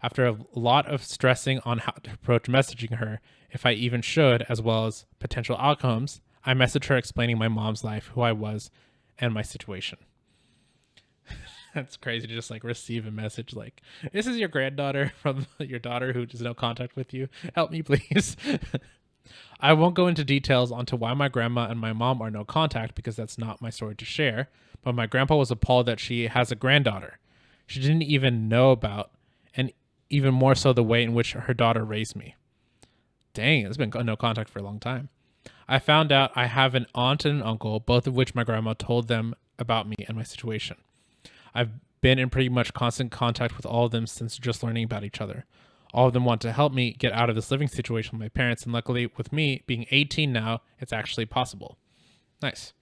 After a lot of stressing on how to approach messaging her, if I even should, as well as potential outcomes, I messaged her explaining my mom's life, who I was, and my situation. That's crazy to just like receive a message like, this is your granddaughter from your daughter who has no contact with you. Help me, please. I won't go into details onto why my grandma and my mom are no contact because that's not my story to share. But my grandpa was appalled that she has a granddaughter she didn't even know about, and even more so the way in which her daughter raised me. Dang, it's been no contact for a long time. I found out I have an aunt and an uncle, both of which my grandma told them about me and my situation. I've been in pretty much constant contact with all of them since just learning about each other. All of them want to help me get out of this living situation with my parents, and luckily with me being 18 now, it's actually possible. Nice.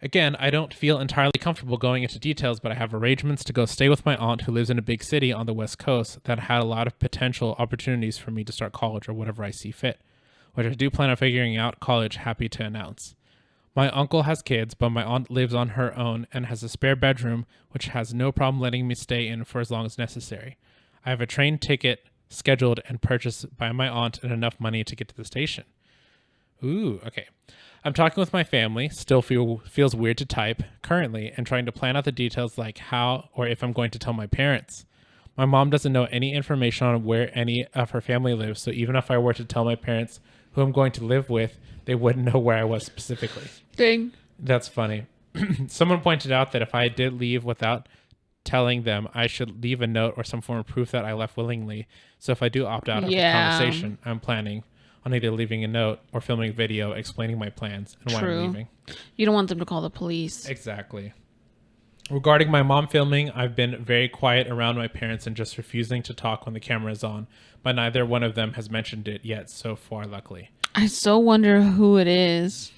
Again, I don't feel entirely comfortable going into details, but I have arrangements to go stay with my aunt who lives in a big city on the West Coast that had a lot of potential opportunities for me to start college or whatever I see fit, which I do plan on figuring out college, happy to announce. My uncle has kids, but my aunt lives on her own and has a spare bedroom, which has no problem letting me stay in for as long as necessary. I have a train ticket scheduled and purchased by my aunt and enough money to get to the station. Ooh, okay. I'm talking with my family, still feels weird to type, currently, and trying to plan out the details like how or if I'm going to tell my parents. My mom doesn't know any information on where any of her family lives, so even if I were to tell my parents who I'm going to live with, they wouldn't know where I was specifically. Dang. That's funny. Someone pointed out that if I did leave without telling them, I should leave a note or some form of proof that I left willingly. So if I do opt out of the conversation, I'm planning on either leaving a note or filming a video explaining my plans and why I'm leaving. You don't want them to call the police. Exactly. Regarding my mom filming, I've been very quiet around my parents and just refusing to talk when the camera is on, but neither one of them has mentioned it yet so far, luckily. I so wonder who it is.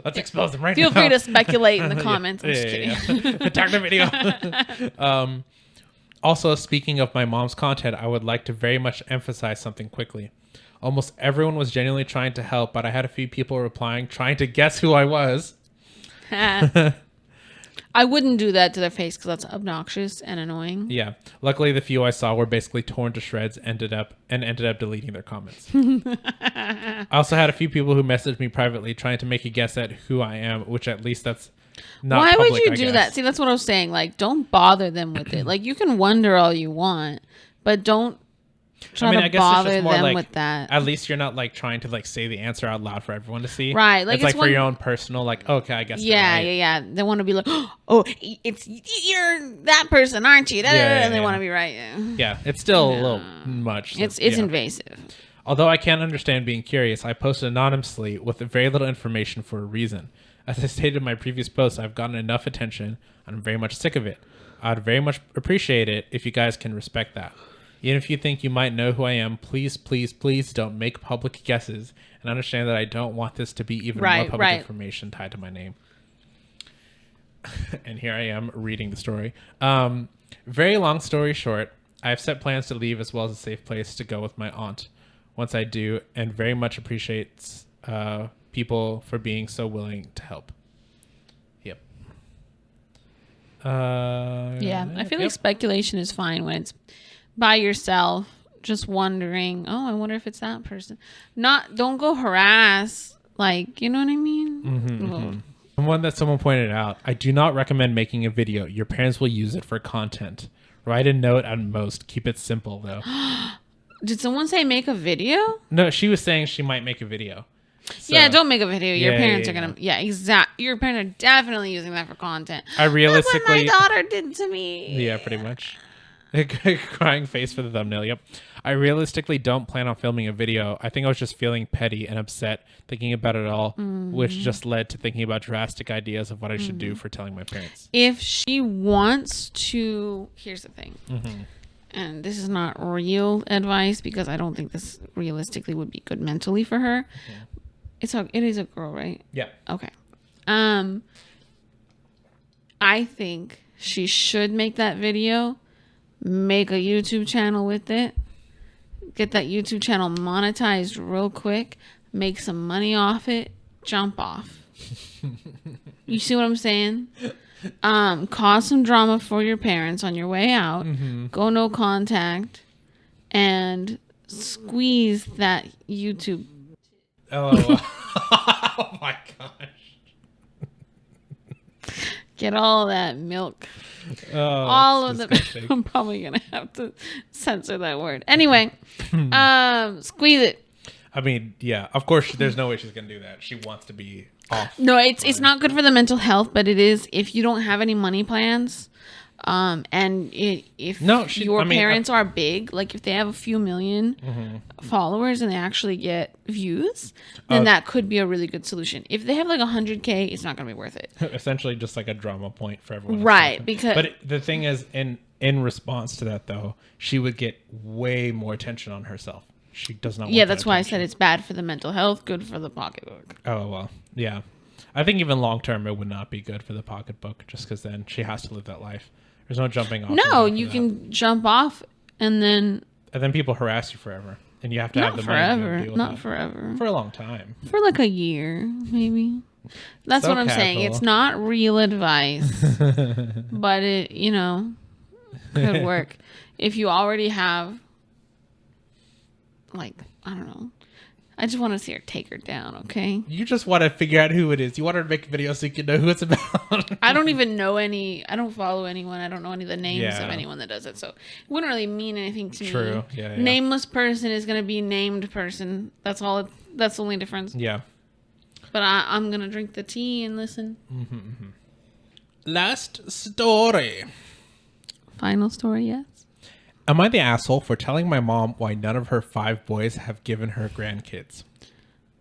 Let's expose them right Feel now. Feel free to speculate in the comments. I'm just kidding. Attack the video. Also, speaking of my mom's content, I would like to very much emphasize something quickly. Almost everyone was genuinely trying to help, but I had a few people replying, trying to guess who I was. I wouldn't do that to their face because that's obnoxious and annoying. Yeah. Luckily, the few I saw were basically torn to shreds, ended up deleting their comments. I also had a few people who messaged me privately trying to make a guess at who I am, which at least that's not Why public, would you do that? See, that's what I was saying. Like, don't bother them with it. Like, you can wonder all you want, but don't try to bother them like, with that. At least you're not like trying to like say the answer out loud for everyone to see. Right. Like it's like for your own personal, like, okay, I guess. Yeah. They want to be like, oh, you're that person, aren't you? And they want to be right. Yeah. It's still a little much. So, it's invasive. Although I can understand being curious, I posted anonymously with very little information for a reason. As I stated in my previous post, I've gotten enough attention and I'm very much sick of it. I'd very much appreciate it if you guys can respect that. Even if you think you might know who I am, please, please, please don't make public guesses and understand that I don't want this to be even more public information tied to my name. And here I am reading the story. Very long story short, I have set plans to leave as well as a safe place to go with my aunt. once I do, and very much appreciates people for being so willing to help. Yep. Yeah, I feel like speculation is fine when it's by yourself, just wondering, oh, I wonder if it's that person. Don't go harass, like, you know what I mean? Mm-hmm. One that someone pointed out, I do not recommend making a video. Your parents will use it for content. Write a note at most. Keep it simple, though. Did someone say make a video? No, she was saying she might make a video. So, yeah, don't make a video. Your parents are gonna. Yeah, exactly. Your parents are definitely using that for content. I realistically. That's what my daughter did to me. Yeah, pretty much. Crying face for the thumbnail. Yep. I realistically don't plan on filming a video. I think I was just feeling petty and upset thinking about it all, which just led to thinking about drastic ideas of what I should do for telling my parents. If she wants to, here's the thing. And this is not real advice because I don't think this realistically would be good mentally for her. It is a girl, right? Yeah. Okay. I think she should make that video, make a YouTube channel with it, get that YouTube channel monetized real quick, make some money off it, jump off. You see what I'm saying? Cause some drama for your parents on your way out, go no contact, and squeeze that YouTube. Oh my gosh. Get all that milk. All of them. I'm probably going to have to censor that word. Anyway, squeeze it. I mean, yeah, of course, there's no way she's going to do that. She wants to be off. No, it's not good for the mental health, but it is if you don't have any money plans. If your parents are big, like if they have a few million followers and they actually get views, then that could be a really good solution. If they have like 100K, it's not going to be worth it. Essentially just like a drama point for everyone. Right. But the thing is, in response to that though, she would get way more attention on herself. She does not want that's why I said it's bad for the mental health, good for the pocketbook. Oh, well, yeah. I think even long term it would not be good for the pocketbook just because then she has to live that life. There's no jumping off. No, you can jump off and then people harass you forever. And you have to have the money to deal with Not forever. For a long time. For like a year, maybe. That's what I'm saying. It's not real advice. But it, could work. If you already have, like, I don't know. I just want to see her take her down, okay? You just want to figure out who it is. You want her to make a video so you can know who it's about. I don't even know I don't follow anyone. I don't know any of the names of anyone that does it. So it wouldn't really mean anything to me. True. Yeah. Nameless person is going to be named person. That's all. That's the only difference. Yeah. But I'm going to drink the tea and listen. Last story. Final story, yes. Am I the asshole for telling my mom why none of her 5 boys have given her grandkids?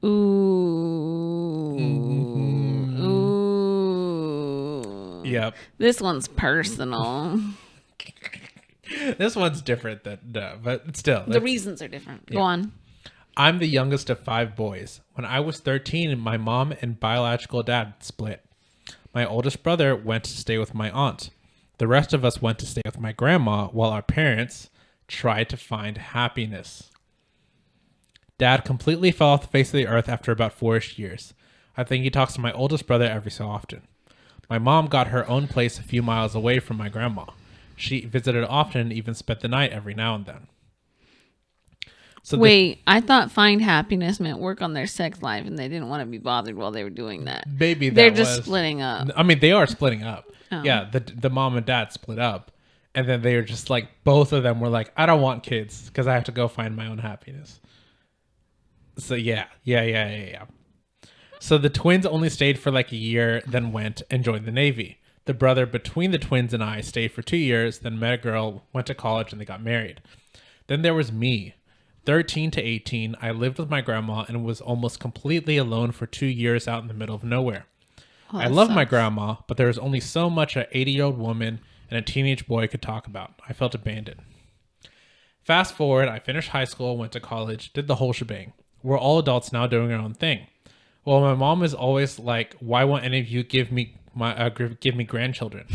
Ooh. Ooh. Yep. This one's personal. This one's different but still. The reasons are different. Yeah. Go on. I'm the youngest of 5 boys. When I was 13, my mom and biological dad split. My oldest brother went to stay with my aunt. The rest of us went to stay with my grandma while our parents tried to find happiness. Dad completely fell off the face of the earth after about 4-ish years. I think he talks to my oldest brother every so often. My mom got her own place a few miles away from my grandma. She visited often and even spent the night every now and then. So I thought find happiness meant work on their sex life and they didn't want to be bothered while they were doing that. Maybe they're just splitting up. I mean, they are splitting up. Oh. Yeah, the mom and dad split up. And then they were just like, both of them were like, I don't want kids because I have to go find my own happiness. So yeah. So the twins only stayed for like a year, then went and joined the Navy. The brother between the twins and I stayed for 2 years, then met a girl, went to college, and they got married. Then there was me. 13 to 18, I lived with my grandma and was almost completely alone for 2 years out in the middle of nowhere. I love my grandma, but there was only so much an 80-year-old woman and a teenage boy could talk about. I felt abandoned. Fast forward, I finished high school, went to college, did the whole shebang. We're all adults now doing our own thing. Well, my mom is always like, why won't any of you give me grandchildren?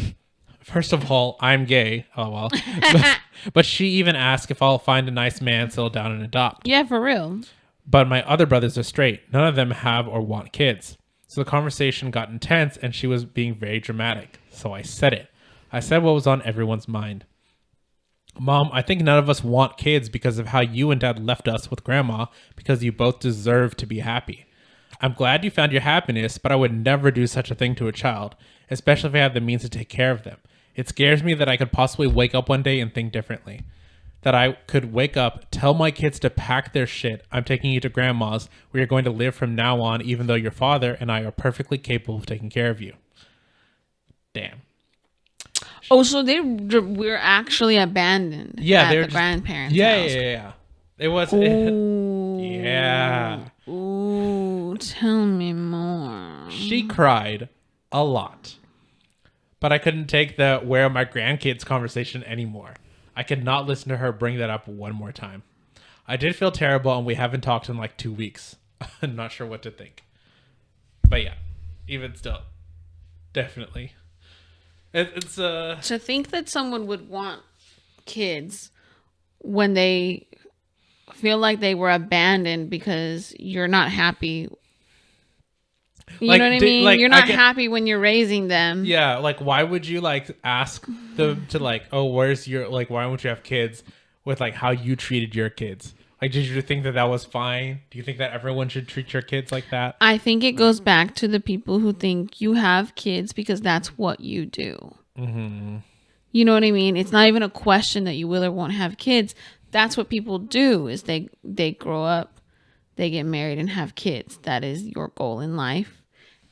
First of all, I'm gay. Oh, well. But she even asked if I'll find a nice man, settle down, and adopt. Yeah, for real. But my other brothers are straight. None of them have or want kids. So the conversation got intense and she was being very dramatic. So I said it. I said what was on everyone's mind. Mom, I think none of us want kids because of how you and Dad left us with Grandma because you both deserve to be happy. I'm glad you found your happiness, but I would never do such a thing to a child, especially if I have the means to take care of them. It scares me that I could possibly wake up one day and think differently. That I could wake up, tell my kids to pack their shit. I'm taking you to Grandma's where you're going to live from now on, even though your father and I are perfectly capable of taking care of you. Damn. Oh, so we're actually abandoned. Yeah, at the grandparents' Yeah, house. yeah. It was. Yeah. Ooh, tell me more. She cried a lot, but I couldn't take the "where are my grandkids" conversation anymore. I could not listen to her bring that up one more time. I did feel terrible, and we haven't talked in like 2 weeks. I'm not sure what to think, but yeah, even still, definitely. It's To think that someone would want kids when they feel like they were abandoned because you're not happy. You know what I mean? Like, you're not happy when you're raising them. Yeah, like why would you like ask them to like, oh, where's your like, why won't you have kids with like how you treated your kids? Like, did you think that was fine? Do you think that everyone should treat your kids like that? I think it goes back to the people who think you have kids because that's what you do. Mm-hmm. You know what I mean? It's not even a question that you will or won't have kids. That's what people do is they grow up, they get married and have kids. That is your goal in life.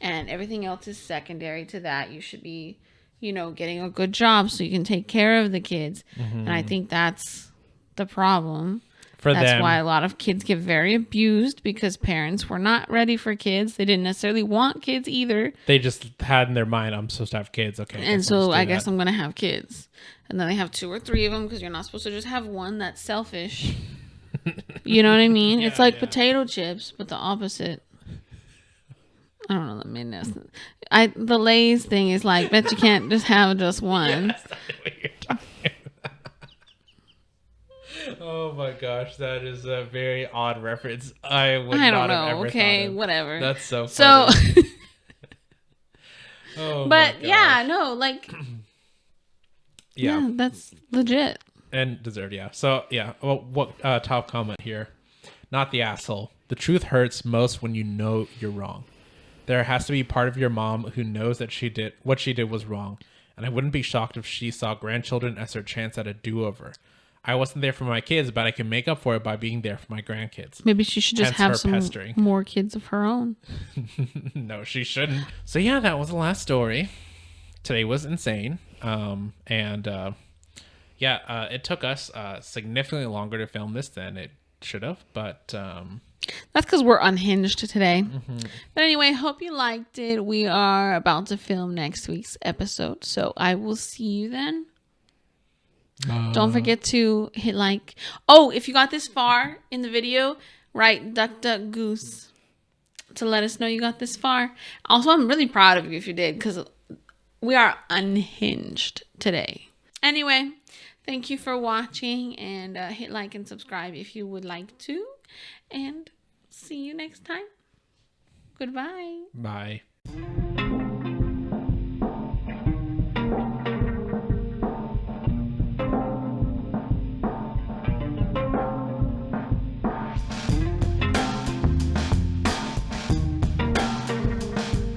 And everything else is secondary to that. You should be, getting a good job so you can take care of the kids. Mm-hmm. And I think that's the problem. That's why a lot of kids get very abused because parents were not ready for kids. They didn't necessarily want kids either. They just had in their mind, I'm supposed to have kids. Okay. And so I guess I'm going to have kids. And then they have 2 or 3 of them because you're not supposed to just have one. That's selfish. You know what I mean? Yeah, it's like potato chips, but the opposite. I don't know the midness. The Lay's thing is like, bet you can't just have just one. Yeah, that's not what you're talking about. Oh my gosh, that is a very odd reference. I don't know. Okay, whatever. That's so funny. Oh, but yeah, no, like, yeah, that's legit and deserved. Yeah. So yeah, well, what top comment here? Not the asshole. The truth hurts most when you know you're wrong. There has to be part of your mom who knows that what she did was wrong, and I wouldn't be shocked if she saw grandchildren as her chance at a do-over. I wasn't there for my kids, but I can make up for it by being there for my grandkids. Maybe she should just have some more kids of her own. No, she shouldn't. So yeah, that was the last story. Today was insane. It took us significantly longer to film this than it should have, but that's because we're unhinged today. Mm-hmm. But anyway, hope you liked it. We are about to film next week's episode, so I will see you then. Don't forget to hit like. Oh, if you got this far in the video, write duck duck goose to let us know you got this far. Also, I'm really proud of you if you did because we are unhinged today. Anyway, thank you for watching and hit like and subscribe if you would like to. And see you next time. Goodbye. Bye.